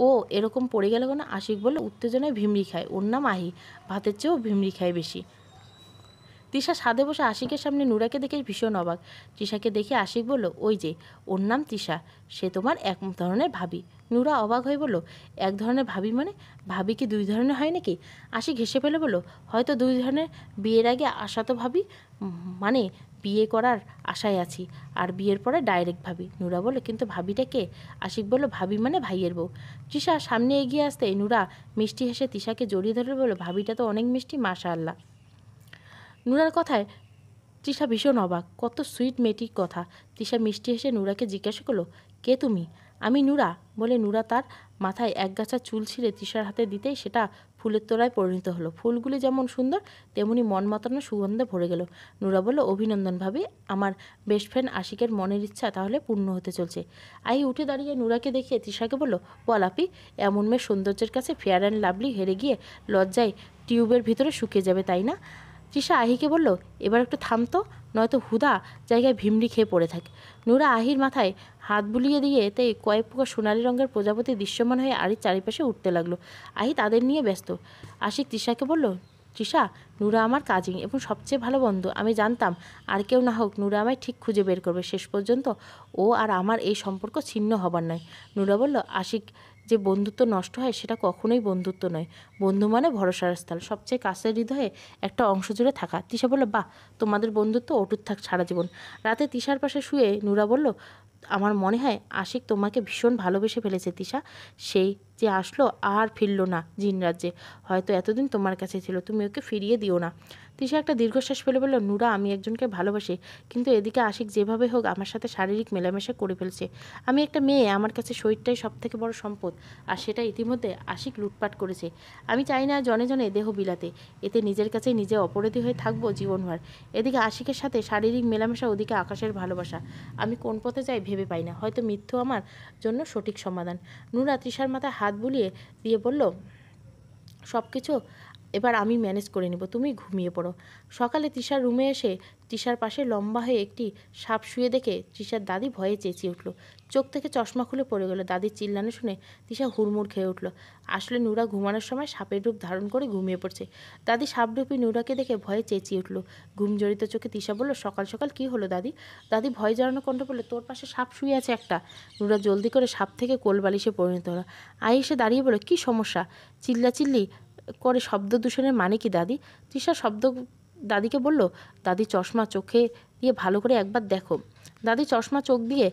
ও এরকম পড়ে গেল কেন? আশিক বলল, উত্তেজনায় ভিমরি খায়, ওর নাম আহি, ভাতের চেয়েও ভিমরি খায় বেশি। তিশা ছাদে বসে আশিকের সামনে নূরাকে দেখে ভীষণ অবাক। তিশাকে দেখে আশিক বলল, ওই যে ওর নাম তিশা, সে তোমার এক ধরনের ভাবি। নূরা অবাক হয়ে বলল, এক ধরনের ভাবি মানে? ভাবি কি 2 ধরনের হয় নাকি? আশিক হেসে ফেলে বলল, হয়তো 2 ধরনের। বিয়ের আগে আশা তো ভাবি, মানে বিয়ে করার আশায় আছি, আর বিয়ের পরে ডাইরেক্ট ভাবি। নূরা বলল, কিন্তু ভাবিটা কে? আশিক বলল, ভাবি মানে ভাইয়ের বউ। তৃষা সামনে এগিয়ে আসতে নূরা মিষ্টি হেসে তিশাকে জড়িয়ে ধরে বলল, ভাবিটা তো অনেক মিষ্টি, মাশাআল্লাহ। নূরার কথায় তৃষা ভীষণ অবাক, কত সুইট মেয়েটির কথা। তৃষা মিষ্টি হেসে নূরাকে জিজ্ঞাসা করলো, কে তুমি? আমি নূরা বলে নূরা তার মাথায় একগাছা চুল ছিঁড়ে তৃষার হাতে দিতেই সেটা ফুলের তোড়ায় পরিণত হলো। ফুলগুলি যেমন সুন্দর, তেমনি মন মাতানো সুগন্ধে ভরে গেল। নূরা বলল, অভিনন্দন ভাবি, আমার বেস্ট ফ্রেন্ড আশিকের মনের ইচ্ছা তাহলে পূর্ণ হতে চলছে। আই উঠে দাঁড়িয়ে নূরাকে দেখিয়ে তৃষাকে বলল, বল আপি, এমন মেয়ের সৌন্দর্যের কাছে ফেয়ার অ্যান্ড লাভলি হেরে গিয়ে লজ্জায় টিউবের ভিতরে শুকিয়ে যাবে, তাই না? তৃষা আহিকে বলল, এবার একটু থামতো, নয়তো হুদা জায়গায় ভিমড়ি খেয়ে পড়ে থাকে। নূরা আহির মাথায় হাত বুলিয়ে দিয়ে এতে কয়েক প্রকার সোনালি রঙের প্রজাপতি দৃশ্যমান হয়ে আড়ির চারিপাশে উঠতে লাগলো। আহি তাদের নিয়ে ব্যস্ত। আশিক তৃষাকে বলল, তৃষা, নূরা আমার কাজিন এবং সবচেয়ে ভালো বন্ধু। আমি জানতাম আর কেউ না হোক নূরা আমায় ঠিক খুঁজে বের করবে। শেষ পর্যন্ত ও আর আমার এই সম্পর্ক ছিন্ন হবার নয়। নূরা বলল, আশিক, যে বন্ধুত্ব নষ্ট হয় সেটা কখনোই বন্ধুত্ব নয়। বন্ধু মানে ভরসার স্থল, সবচেয়ে কাছের হৃদয়ে একটা অংশ জুড়ে থাকা। তৃষা বলল, বাহ, তোমাদের বন্ধুত্ব অটুট থাক সারা জীবন। রাতে তৃষার পাশে শুয়ে নূরা বলল, আমার মনে হয় আশিক তোমাকে ভীষণ ভালোবেসে ফেলেছে তৃষা। সেই যে আসলো আর ফিরল না জিন রাজ্যে, হয়তো এতদিন তোমার কাছে ছিল, তুমি ওকে ফিরিয়ে দিও না। তৃষা একটা দীর্ঘশ্বাস ফেলে বলল, নূরা, আমি একজনকে ভালোবাসি, কিন্তু এদিকে আশিক যেভাবে হোক আমার সাথে শারীরিক মেলামেশা করে ফেলছে। আমি একটা মেয়ে, আমার কাছে শরীরটাই সব থেকে বড় সম্পদ, আর সেটা ইতিমধ্যে আশিক লুটপাট করেছে। আমি চাই না জনে জনে দেহ বিলাতে, এতে নিজের কাছে নিজে অপরাধী হয়ে থাকবো জীবনভর। এদিকে আশিকের সাথে শারীরিক মেলামেশা, ওদিকে আকাশের ভালোবাসা। আমি কোন পথে যাই ভেবে পাই না, হয়তো মৃত্যু আমার জন্য সঠিক সমাধান। নূরা তৃষার মাথায় হাত বুলিয়ে দিয়ে বলল, সব কিছু এবার আমি ম্যানেজ করে নেব, তুমি ঘুমিয়ে পড়ো। সকালে তৃষার রুমে এসে তৃষার পাশে লম্বা হয়ে একটি সাপ শুয়ে দেখে তৃষার দাদি ভয়ে চেঁচিয়ে উঠল। চোখ থেকে চশমা খুলে পড়ে গেল। দাদির চিল্লানো শুনে তৃষা হুড়মুড় খেয়ে উঠল। আসলে নূরা ঘুমানোর সময় সাপের রূপ ধারণ করে ঘুমিয়ে পড়ছে। দাদি সাপরূপী নূরাকে দেখে ভয়ে চেঁচিয়ে উঠল। ঘুম জড়িত চোখে তৃষা বলল, সকাল সকাল কি হলো দাদি? দাদি ভয় জড়ানো কণ্ঠ বলল, তোর পাশে সাপ শুয়ে আছে একটা। নূরা জলদি করে সাপ থেকে কোলবালিশে পরিণত হলো। আই এসে দাঁড়িয়ে বলল, কী সমস্যা? চিল্লাচিল্লি করে শব্দ দূষণের মানে কি দাদি? তৃষা দাদিকে বলল, দাদি চশমা চোখে দিয়ে ভালো করে একবার দেখো। দাদি চশমা চোখ দিয়ে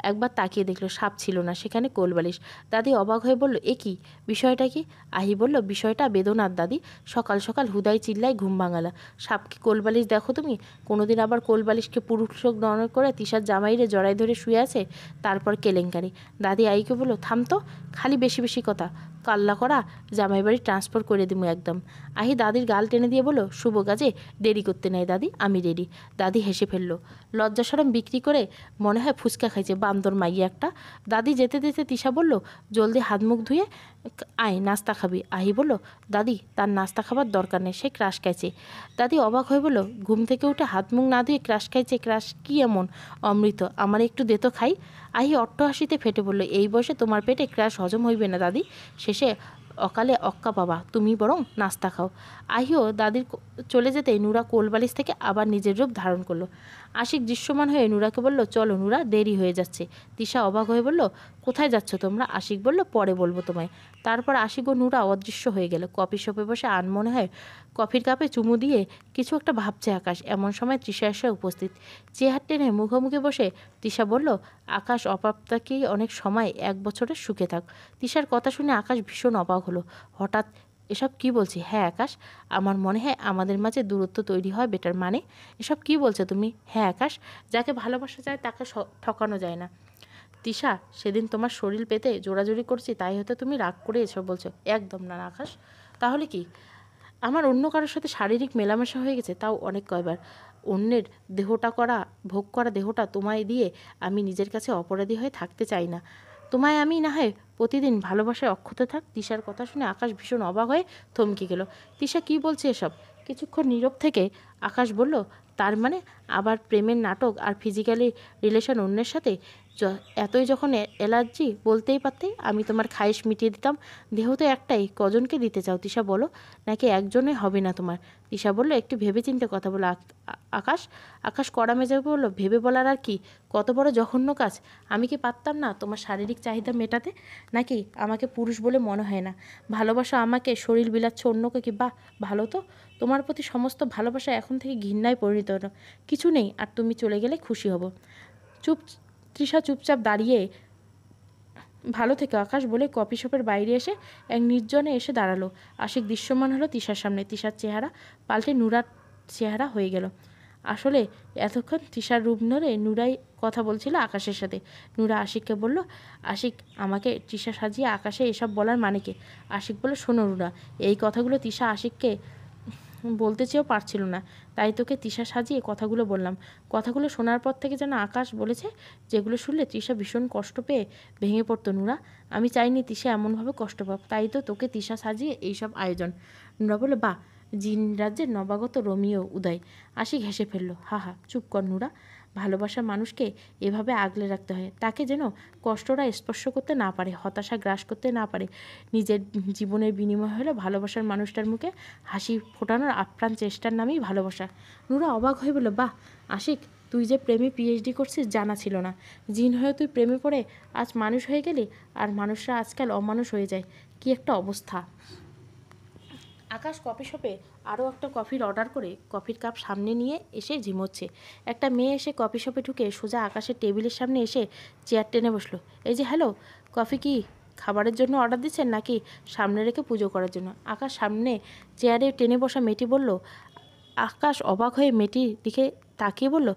একবার তাকিয়ে দেখলো, সাপ ছিল না, সেখানে কোলবালিশ। দাদি অবাক হয়ে বলল, এ কি, বিষয়টা কি? আহি বলল, বিষয়টা বেদনার দাদি। সকাল সকাল হুদাই চিল্লায় ঘুম ভাঙালা। সাপকে কোলবালিশ দেখো তুমি? কোনোদিন আবার কোলবালিশকে পুরুষলোক দমন করে তৃষার জামাইরে জড়াই ধরে শুয়ে আছে, তারপর কেলেঙ্কারি। দাদি আইকে বলল, থামতো, খালি বেশি বেশি কথা, কাল্লা করা জামাই বাড়ি ট্রান্সফার করে দিমু একদম। আহি দাদির গাল টেনে দিয়ে বলল, শুভ কাজে দেরি করতে নেই দাদি, আমি রেডি। দাদি হেসে ফেলল। ফেললো। লজ্জা শরম বিক্রি করে মনে হয় ফুচকা খাইছে বান্দর মাইয়া একটা। দাদি যেতে যেতে তিশা বলল, জলদি হাত মুখ ধুয়ে আয়, নাস্তা খাবি। আহি বলল, দাদি তার নাস্তা খাবার দরকার নেই, সে ক্রাশ খাইছে। দাদি অবাক হয়ে বলল, ঘুম থেকে উঠে হাত মুখ না ধুয়ে ক্রাশ খাইছে? ক্রাশ কি এমন অমৃত, আমার একটু দে তো খাই। আহি অট্টহাসিতে ফেটে বলল, এই বয়সে তোমার পেটে ক্রাশ হজম হইবে না দাদি, শেষে অকালে অক্কা পাবা, তুমি বরং নাস্তা খাও। আহিও দাদির চলে যেতেই নুরা কোলবালিশ থেকে আবার নিজের রূপ ধারণ করলো। আশিক দৃশ্যমান হয়ে নুরাকে বলল, চলো নুরা, দেরি হয়ে যাচ্ছে। তিশা অবাক হয়ে বলল, কোথায় যাচ্ছ তোমরা? আশিক বলল, পরে বলবো তোমায়। তারপর আশিক ও নুরা অদৃশ্য হয়ে গেল। কফি শপে বসে আনমনে হয় কফির কাপে চুমু দিয়ে কিছু একটা ভাবছে আকাশ। এমন সময় তৃষা এসে উপস্থিত। চেয়ার টেনে মুখোমুখি বসে তৃষা বলল, আকাশ অপ্রাপ্তাকেই অনেক সময় 1 বছরের সুখে থাক। তৃষার কথা শুনে আকাশ ভীষণ অবাক হলো। হঠাৎ এসব কি বলছি? হ্যাঁ আকাশ, আমার মনে হয় আমাদের মাঝে দূরত্ব তৈরি হয় বেটার। মানে এসব কি বলছো তুমি? হ্যাঁ আকাশ, যাকে ভালোবাসা যায় তাকে ঠকানো যায় না। তিশা, সেদিন তোমার শরীর পেতে জোরাজোরি করছি, তাই হয়তো তুমি রাগ করে এসব বলছো। একদম না আকাশ। তাহলে কি? আমার অন্য কারোর সাথে শারীরিক মেলামেশা হয়ে গেছে, তাও অনেক কয়বার। অন্যের ভোগ করা দেহটা তোমায় দিয়ে আমি নিজের কাছে অপরাধী হয়ে থাকতে চাই না। তোমায় আমি না হয় প্রতিদিন ভালোবাসায় অক্ষত থাক। তিশার কথা শুনে আকাশ ভীষণ অবাক হয়ে থমকে গেল। তিশা কি বলছে এসব? কিছুক্ষণ নীরব থেকে আকাশ বলল, তার মানে আবার প্রেমের নাটক আর ফিজিক্যালি রিলেশন অন্যের সাথে? এতই যখন অ্যালার্জি, বলতেই পারতে, আমি তোমার খায়েশ মিটিয়ে দিতাম। দেহ তো একটাই, কজনকে দিতে চাও তিশা বলো? নাকি একজনে হবে না তোমার? তিশা বলল, একটু ভেবে চিন্তে কথা বলো আকাশ। আকাশ কড়া মেজাজে বলল, ভেবে বলার আর কি? কত বড় জঘন্য কাজ! আমি কি পারতাম না তোমার শারীরিক চাহিদা মেটাতে? নাকি আমাকে পুরুষ বলে মনে হয় না? ভালোবাসা আমাকে, শরীর বিলাচ্ছ অন্যকে কি? বাহ, ভালো তো। তোমার প্রতি সমস্ত ভালোবাসা এখন থেকে ঘৃণায় পরিণত হলো। কিছু নেই, আর তুমি চলে গেলে খুশি হব। তৃষা চুপচাপ দাঁড়িয়ে, ভালো থেকে আকাশ বলে কফি শপের বাইরে এসে এক নির্জনে এসে দাঁড়ালো। আশিক দৃশ্যমান হলো তিশার সামনে। তিশার চেহারা পাল্টে নুরার চেহারা হয়ে গেল। আসলে এতক্ষণ তিশার রূপ ধরে নুরাই কথা বলছিল আকাশের সাথে। নুরা আশিককে বলল, আশিক, আমাকে তৃষা সাজিয়ে আকাশে এসব বলার মানে কি? আশিক বলল, শোনো নুরা, এই কথাগুলো তৃষা আশিককে বলতে চেয়েও পারছিল না, তাই তোকে তৃষা সাজিয়ে কথাগুলো বললাম। কথাগুলো শোনার পর থেকে যেন আকাশ বলেছে, যেগুলো শুনলে তৃষা ভীষণ কষ্ট পেয়ে ভেঙে পড়তো। নুরা, আমি চাইনি তৃষা এমনভাবে কষ্ট পাক, তাই তো তোকে তৃষা সাজিয়ে এইসব আয়োজন। নুরা বলে, বাহ, জিন রাজ্যের নবাগত রোমিও উদয়। আশিক হেসে ফেলল। হা হা, চুপ কর নুরা। ভালোবাসার মানুষকে এভাবে আগলে রাখতে হয়, তাকে যেন কষ্টটা স্পর্শ করতে না পারে, হতাশা গ্রাস করতে না পারে। নিজের জীবনের বিনিময় হলো ভালোবাসার মানুষটার মুখে হাসি ফোটানোর আপ্রাণ চেষ্টার নামেই ভালোবাসা। নুরা অবাক হয়ে বলল, বাহ আশিক, তুই যে প্রেমে পিএইচডি করছিস জানা ছিল না। জিন হয়ে তুই প্রেমে পড়ে আজ মানুষ হয়ে গেলি, আর মানুষরা আজকাল অমানুষ হয়ে যায়। কি একটা অবস্থা! আকাশ কফি শপে আরও একটা কফির অর্ডার করে কফির কাপ সামনে নিয়ে এসে ঝিমোচ্ছে। একটা মেয়ে এসে কফি শপে ঢুকে সোজা আকাশের টেবিলের সামনে এসে চেয়ার টেনে বসলো। এই যে, হ্যালো, কফি কি খাবারের জন্য অর্ডার দিচ্ছেন নাকি সামনে রেখে পুজো করার জন্য? আকাশ সামনে চেয়ারে টেনে বসা মেয়েটি বলল। আকাশ অবাক হয়ে মেয়েটির দিকে তাকিয়ে বলল,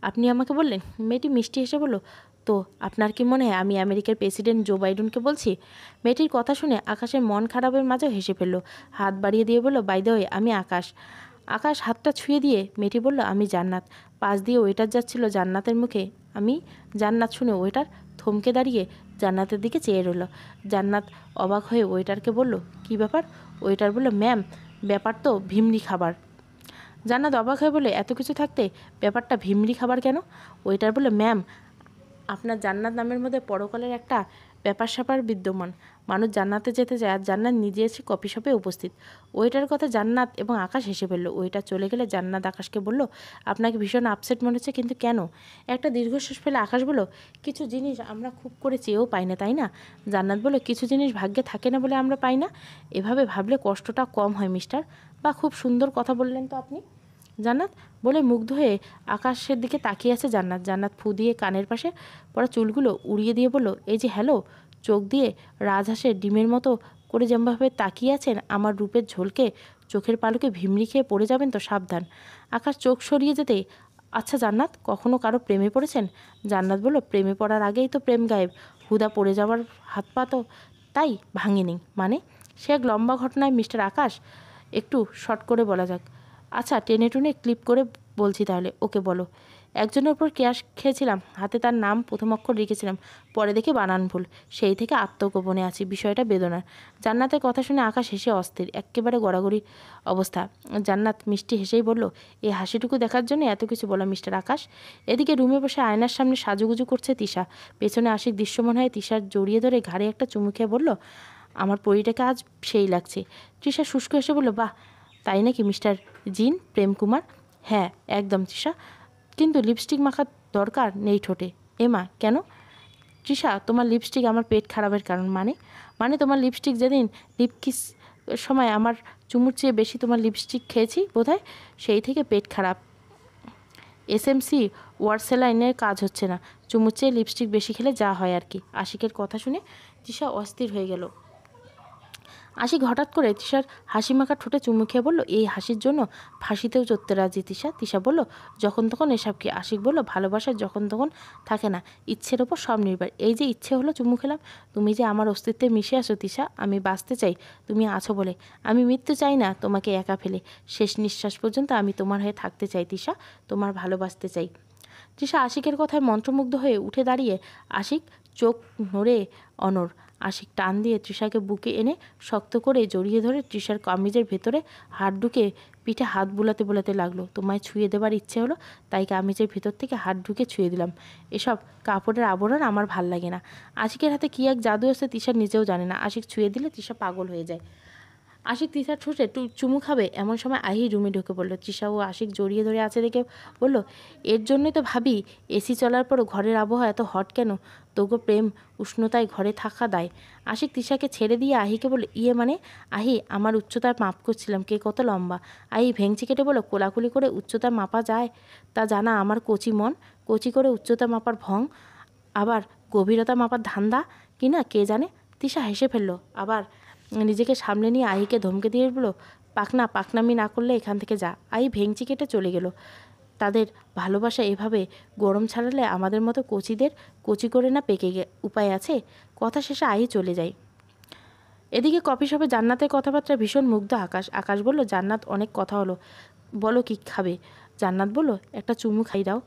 আপনি আমাকে বললেন? মেয়েটি মিষ্টি হেসে বলল, তো আপনার কি মনে হয় আমি আমেরিকার প্রেসিডেন্ট জো বাইডেনকে বলছি? মেয়েটির কথা শুনে আকাশের মন খারাপের মাঝেও হেসে ফেলল। হাত বাড়িয়ে দিয়ে বলল, বাই দ্য ওয়ে, আমি আকাশ। আকাশ হাতটা ছুঁয়ে দিয়ে মেয়েটি বলল, আমি জান্নাত। পাশ দিয়ে ওয়েটার যাচ্ছিল জান্নাতের মুখে আমি জান্নাত শুনে ওয়েটার থমকে দাঁড়িয়ে জান্নাতের দিকে চেয়ে রইল। জান্নাত অবাক হয়ে ওয়েটারকে বলল, কি ব্যাপার? ওয়েটার বলল, ম্যাম, ব্যাপার তো ভিমরি খাবার। জান্নাত অবাক হয়ে বলে, এত কিছু থাকতে ব্যাপারটা ভিমরি খাবার কেন? ওয়েটার বলল, ম্যাম, আপনার জান্নাত নামের মধ্যে পরকালের একটা ব্যাপার স্যাপার বিদ্যমান। মানুষ জান্নাতে যেতে চায়, আর জান্নাত নিজে এসে কফি শপে উপস্থিত। ওইটার কথা জান্নাত এবং আকাশ হেসে ফেলল। ওইটা চলে গেলে জান্নাত আকাশকে বলল, আপনাকে ভীষণ আপসেট মনে হচ্ছে, কিন্তু কেন? একটা দীর্ঘশ্বাস ফেলে আকাশ বলল, কিছু জিনিস আমরা খুব করে চেয়েও পাই না, তাই না? জান্নাত বলল, কিছু জিনিস ভাগ্যে থাকে না বলে আমরা পাই না। এভাবে ভাবলে কষ্টটা কম হয় মিস্টার। বা খুব সুন্দর কথা বললেন তো আপনি। জান্নাত বলে মুগ্ধ হয়ে আকাশের দিকে তাকিয়ে আছে জান্নাত। জান্নাত ফু দিয়ে কানের পাশে পড়া চুলগুলো উড়িয়ে দিয়ে বলল, এই যে, হ্যালো, চোখ দিয়ে রাজহাঁসের ডিমের মতো করে যেমনভাবে তাকিয়ে আছেন, আমার রূপের ঝোলকে চোখের পালকে ভিমড়ি খেয়ে পড়ে যাবেন তো, সাবধান। আকাশ চোখ সরিয়ে যেতে, আচ্ছা জান্নাত, কখনো কারো প্রেমে পড়েছেন? জান্নাত বলল, প্রেমে পড়ার আগেই তো প্রেম গায়েব। হুদা পড়ে যাওয়ার হাত পা তো তাই ভাঙেনি। মানে? সে এক লম্বা ঘটনায় মিস্টার আকাশ। একটু শর্ট করে বলা যাক। আচ্ছা, টেনে টুনে ক্লিপ করে বলছি তাহলে। ওকে বলো। একজনের উপর ক্রাশ খেয়েছিলাম, হাতে তার নাম প্রথম অক্ষর লিখেছিলাম, পরে দেখে বানান ভুল। সেই থেকে আত্মগোপনে আছি। বিষয়টা বেদনার। জান্নাতের কথা শুনে আকাশ হেসে অস্থির, একেবারে গড়াগড়ি অবস্থা। জান্নাত মিষ্টি হেসেই বলল, এই হাসিটুকু দেখার জন্য এত কিছু বলা মিস্টার আকাশ? এদিকে রুমে বসে আয়নার সামনে সাজুগুজু করছে তিশা। পেছনে আশিক দৃশ্যমান হয়ে তিশার জড়িয়ে ধরে ঘাড়ে একটা চুমু খেয়ে বলল, আমার পরিটাকে আজ সেই লাগছে। তৃষা শুষ্ক হেসে বলল, বাহ, তাই নাকি মিস্টার জিন প্রেম কুমার? হ্যাঁ একদম তৃষা, কিন্তু লিপস্টিক মাখার দরকার নেই ঠোঁটে। এমা কেন? তৃষা, তোমার লিপস্টিক আমার পেট খারাপের কারণ। মানে তোমার লিপস্টিক যেদিন লিপকিস সময় আমার চুমুর চেয়ে বেশি তোমার লিপস্টিক খেয়েছি বোধহয়, সেই থেকে পেট খারাপ। এসএমসি ওয়ারসেলাইনের কাজ হচ্ছে না, চুমুর চেয়ে লিপস্টিক বেশি খেলে যা হয় আর কি। আশিকের কথা শুনে তৃষা অস্থির হয়ে গেল। আশিক হঠাৎ করে তৃষার হাসি মাখা ঠোঁটে চুমু খেয়ে বলল, এই হাসির জন্য ফাঁসিতেও চড়তে রাজি তৃষা। তৃষা বলল, যখন তখন এসব কি? আশিক বলল, ভালোবাসার যখন তখন থাকে না, ইচ্ছের ওপর সব নির্ভর। এই যে ইচ্ছে হলো চুমু খেলাম। তুমি যে আমার অস্তিত্বে মিশে আসো তৃষা। আমি বাঁচতে চাই তুমি আছো বলে। আমি মৃত্যু চাই না তোমাকে একা ফেলে। শেষ নিঃশ্বাস পর্যন্ত আমি তোমার হয়ে থাকতে চাই তৃষা, তোমার ভালোবাসতে চাই। তৃষা আশিকের কথায় মন্ত্রমুগ্ধ হয়ে উঠে দাঁড়িয়ে। আশিক চোখ নড়ে অনড়। আশিক টান দিয়ে তৃষাকে বুকে এনে শক্ত করে জড়িয়ে ধরে তৃষার কামিজের ভেতরে হাত ঢুকে পিঠে হাত বুলাতে বুলাতে লাগলো। তোমায় ছুঁয়ে দেবার ইচ্ছে হলো, তাই কামিজের ভেতর থেকে হাত ঢুকে ছুঁয়ে দিলাম। এসব কাপড়ের আবরণ আমার ভাল লাগে না। আশিকের হাতে কী এক জাদু আছে তৃষা নিজেও জানে না। আশিক ছুঁয়ে দিলে তৃষা পাগল হয়ে যায়। আশিক তৃষার ঠোঁটে চুমু খাবে এমন সময় আহি রুমে ঢুকে পড়লো। তৃষা ও আশিক জড়িয়ে ধরে আছে দেখে বলল, এর জন্যই তো ভাবি এসি চলার পরও ঘরের আবহাওয়া এত হট কেন? তোগো প্রেম উষ্ণতায় ঘরে থাকা দায়। আশিক তৃষাকে ছেড়ে দিয়ে আহিকে বলল, ইয়ে মানে আহি, আমার উচ্চতার মাপ করছিলাম কে কত লম্বা। আহি ভেঙচি কেটে বলল, কোলাকুলি করে উচ্চতা মাপা যায়? তা জানা আমার কচি মন, কচি করে উচ্চতা মাপার ভং, আবার গভীরতা মাপার ধান্দা কিনা কে জানে। তৃষা হেসে ফেললো, আবার নিজেকে সামলে নিয়ে আহিকে ধমকে দিয়ে বলল, পাকনামি না করলে এখান থেকে যা। আহি ভেঙচি কেটে চলে গেল। তাদের ভালোবাসা এভাবে গরম ছাড়ালে আমাদের মতো কচিদের কচি করে না পেকে উপায় আছে? কথা শেষে আহি চলে যায়। এদিকে কফি শপে জান্নাতের কথাবার্তা ভীষণ মুগ্ধ আকাশ। আকাশ বলল, জান্নাত অনেক কথা হলো, বলো কি খাবে? জান্নাত বলল, একটা চুমু খাই দাও।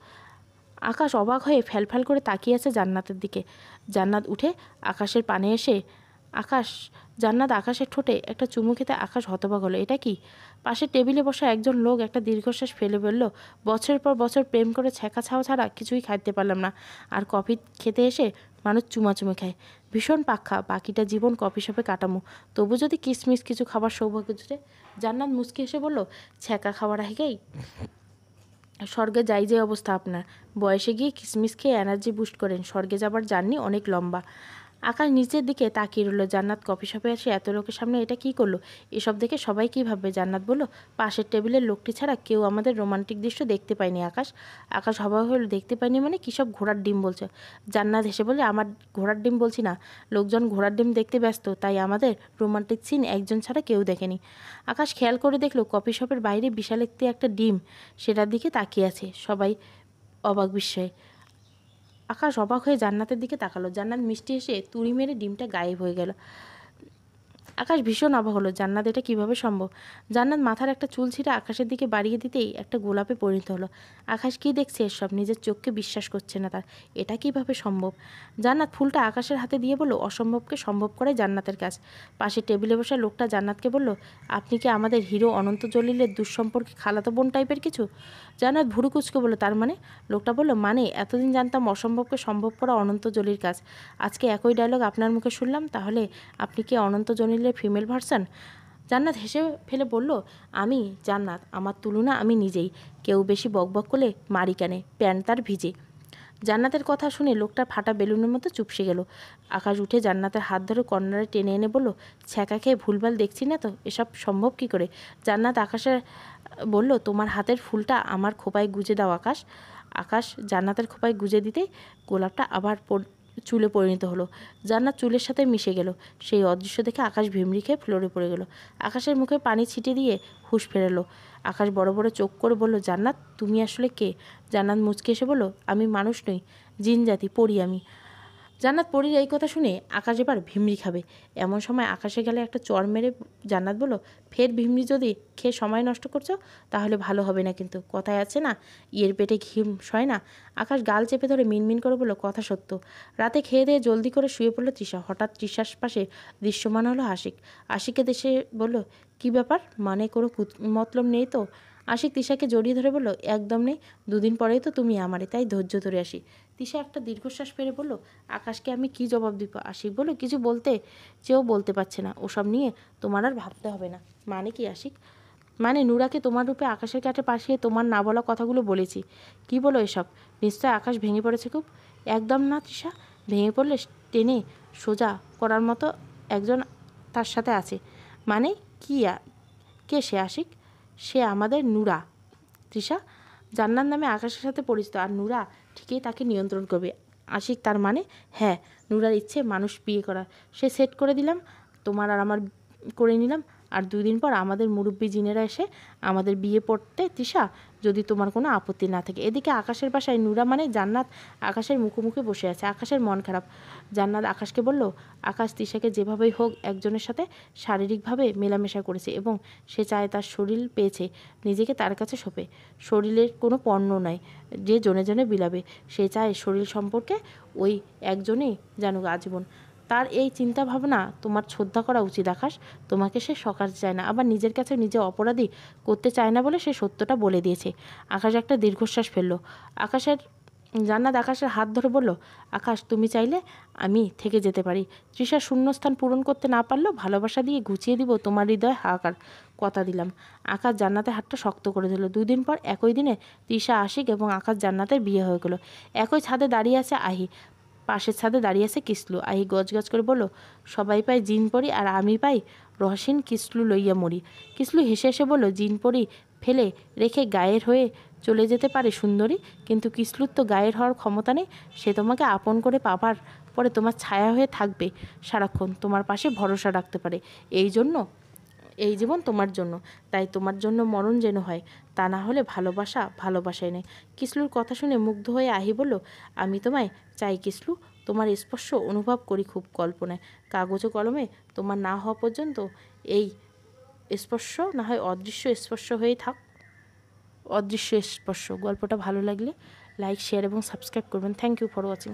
আকাশ অবাক হয়ে ফ্যালফ্যাল করে তাকিয়ে আছে জান্নাতের দিকে। জান্নাত উঠে আকাশের পানে এসে জান্নাত আকাশের ঠোঁটে একটা চুমু খেতে আকাশ হতবাক হলো। এটা কি? পাশের টেবিলে বসা একজন লোক একটা দীর্ঘশ্বাস ফেলে বলল, বছরের পর বছর প্রেম করে ছ্যাঁকা ছাওয়া ছাড়া কিছুই খাইতে পারলাম না, আর কফি খেতে এসে মানুষ চুমাচুমে খায়। ভীষণ পাক্ষা, বাকিটা জীবন কফি শপে কাটামু, তবু যদি কিসমিস কিছু খাবার সৌভাগ্য জুটে। জান্নাত মুচকি এসে বলল, ছ্যাঁকা খাওয়ার আগেই স্বর্গে যাই যে অবস্থা আপনার। বয়সে গিয়ে কিসমিস খেয়ে এনার্জি বুস্ট করেন, স্বর্গে যাবার জার্নি অনেক লম্বা। আকাশ নিচের দিকে তাকিয়ে রইল। জান্নাত কফি শপে এসে এত লোকের সামনে এটা কি করলো? এসব দেখে সবাই কী ভাববে? জান্নাত বলল, পাশের টেবিলের লোকটি ছাড়া কেউ আমাদের রোমান্টিক দৃশ্য দেখতে পায়নি। আকাশ হবা হল, দেখতে পায়নি মানে কী? সব ঘোড়ার ডিম বলছে। জান্নাত হেসে বলে, আমার ঘোড়ার ডিম বলছি না, লোকজন ঘোড়ার ডিম দেখতে ব্যস্ত, তাই আমাদের রোমান্টিক সিন একজন ছাড়া কেউ দেখেনি। আকাশ খেয়াল করে দেখলো কফি শপের বাইরে বিশাল একটা ডিম সেটার দিকে তাকিয়ে আছে। সবাই অবাক বিস্ময়ে। আকাশ অবাক হয়ে জান্নাতের দিকে তাকালো। জান্নাত মিষ্টি এসে তুড়ি মেরে ডিমটা গায়েব হয়ে গেল। আকাশ ভীষণ অবাক হলো, জান্নাত এটা কীভাবে সম্ভব? জান্নাত মাথার একটা চুল ছিঁড়ে আকাশের দিকে বাড়িয়ে দিতেই একটা গোলাপে পরিণত হলো। আকাশ কী দেখছে এসব? নিজের চোখকে বিশ্বাস করছে না তার। এটা কিভাবে সম্ভব? জান্নাত ফুলটা আকাশের হাতে দিয়ে বলল, অসম্ভবকে সম্ভব করে জান্নাতের কাজ। পাশে টেবিলে বসা লোকটা জান্নাতকে বলল, আপনি কি আমাদের হিরো অনন্ত জলিলের দুঃসম্পর্কে খালাতো বোন টাইপের কিছু? জান্নাত ভুরু কুচকে বলল, তার মানে? লোকটা বলল, মানে এতদিন জানতাম অসম্ভবকে সম্ভব করা অনন্ত জলির কাজ, আজকে একই ডায়লগ আপনার মুখে শুনলাম। তাহলে আপনি কি অনন্ত জলিলের ফিমেল ভার্সন? জান্নাত হেসে ফেলে বলল, আমি জান্নাত, আমার তুলনা আমি নিজেই। কেউ বেশি বকবক করলে মারি কানে, প্যান্ট তার ভিজে। জান্নাতের কথা শুনে লোকটা ফাটা বেলুনের মতো চুপসে গেল। আকাশ উঠে জান্নাতের হাত ধরে কর্নারে টেনে এনে বলল, ছ্যাঁকা খেয়ে ভুলভাল দেখছি না তো? এসব সম্ভব কী করে? জান্নাত আকাশে বলল, তোমার হাতের ফুলটা আমার খোপায় গুজে দাও। আকাশ জান্নাতের খোপায় গুজে দিতেই গোলাপটা আবার চুলে পরিণত হলো। জান্নাত চুলের সাথে মিশে গেল। সেই অদৃশ্য দেখে আকাশ ভিমড়ি খেয়ে ফ্লোরে পড়ে গেল। আকাশের মুখে পানি ছিটিয়ে দিয়ে হুঁশ ফেরালো। আকাশ বড় বড় চোখ করে বলল, জান্নাত তুমি আসলে কে? জান্নাত মুচকে এসে বলল, আমি মানুষ নই, জিন জাতি, পড়ি আমি। জান্নাত পরীর এই কথা শুনে আকাশ এবার ভিমরি খাবে। এমন সময় আকাশে গেলে একটা চর মেরে জান্নাত বলল, ফের ভিমরি যদি খেয়ে সময় নষ্ট করছো তাহলে ভালো হবে না, কিন্তু কথায় আছে না, ইয়ের পেটে ঘিম সয় না। আকাশ গাল চেপে ধরে মিনমিন করে বলল, কথা সত্য। রাতে খেয়ে দিয়ে জলদি করে শুয়ে পড়লো তৃষা। হঠাৎ তৃষার পাশে দৃশ্যমান হলো আশিক। আশিককে দেশে বলল, কি ব্যাপার, মানে কোনো মতলব নেই তো? আশিক তিশাকে জড়িয়ে ধরে বলল, একদম নেই, দুদিন পরেই তো তুমি আমারে, তাই ধৈর্য ধরে আসি। তিশা একটা দীর্ঘশ্বাস ফেলে বলল, আকাশকে আমি কি জবাব দিব? আশিক বলল, কিছু বলতে চেয়েও বলতে পারছে না। ওসব নিয়ে তোমার আর ভাবতে হবে না। মানে কি আশিক? মানে নুরাকে তোমার রূপে আকাশের কাছে পাঠিয়ে তোমার না বলা কথাগুলো বলেছি। কি বলো এসব? নিশ্চয় আকাশ ভেঙে পড়েছে খুব। একদম না তৃষা, ভেঙে পড়লে টেনে সোজা করার মতো একজন তার সাথে আছে। মানে কি? কে সে আশিক? সে আমাদের নুরা তৃষা। জান্নাত নামে আকাশের সাথে পরিচিত, আর নুরা ঠিকই তাকে নিয়ন্ত্রণ করবে। আশিক তার মানে? হ্যাঁ, নুরার ইচ্ছে মানুষ বিয়ে করার। সে সেট করে দিলাম, তোমার আর আমার করে নিলাম, আর 2 দিন পর আমাদের মুরব্বী জিনেরা এসে আমাদের বিয়ে পড়তে তৃষা, যদি তোমার কোনো আপত্তি না থাকে। এদিকে আকাশের বাসায় নুরা মানে জান্নাত আকাশের মুখোমুখি বসে আছে। আকাশের মন খারাপ। জান্নাত আকাশকে বলল, আকাশ তৃষাকে যেভাবেই হোক একজনের সাথে শারীরিকভাবে মেলামেশা করেছে এবং সে চায় তার শরীর পেয়েছে, নিজেকে তার কাছে সঁপে। শরীরের কোনো পণ্য নয় যে জনে জনে বিলাবে। সে চায় শরীর সম্পর্কে ওই একজনেই জানুক আজীবন। তার এই চিন্তা ভাবনা তোমার শ্রদ্ধা করা উচিত আকাশ। তোমাকে সে সকাতে চায় না, আবার নিজের কাছে নিজে অপরাধী করতে চায় না বলে সে সত্যটা বলে দিয়েছে। আকাশ একটা দীর্ঘশ্বাস ফেলল। জান্নাত আকাশের হাত ধরে বলল, আকাশ তুমি চাইলে আমি থেকে যেতে পারি। তৃষার শূন্যস্থান পূরণ করতে না পারলেও ভালোবাসা দিয়ে গুছিয়ে দিব তোমার হৃদয় হাহাকার, কথা দিলাম। আকাশ জান্নাতের হাতটা শক্ত করে দিল। 2 দিন পর একই দিনে তৃষা আশিক এবং আকাশ জান্নাতের বিয়ে হয়ে গেল। একই ছাদে দাঁড়িয়ে আছে আহি, পাশের ছাদে দাঁড়িয়ে আছে কিসলু। আহি গজগজ করে বলল, সবাই পাই জিন পড়ি আর আমি পাই রহসীন কিসলু লইয়া মরি। কিসলু হেসে হেসে বলল, জিন পড়ি ফেলে রেখে গায়ের হয়ে চলে যেতে পারে সুন্দরী, কিন্তু কিসলুর তো গায়ের হওয়ার ক্ষমতা নেই। সে তোমাকে আপন করে পাবার পরে তোমার ছায়া হয়ে থাকবে সারাক্ষণ, তোমার পাশে ভরসা রাখতে পারে। এই জন্য এই জীবন তোমার জন্য, তাই তোমার জন্য মরণ যেন হয়, তা না হলে ভালোবাসা ভালোবাসায় নেই। কিসলুর কথা শুনে মুগ্ধ হয়ে আহি বলল, আমি তোমায় চাই কিসলু, তোমার স্পর্শ অনুভব করি খুব কল্পনায়। কাগজ ও কলমে তোমার না হওয়া পর্যন্ত এই স্পর্শ না হয় অদৃশ্য স্পর্শ হয়েই থাক। অদৃশ্য স্পর্শ। গল্পটা ভালো লাগলে লাইক, শেয়ার এবং সাবস্ক্রাইব করবেন। Thank you for watching.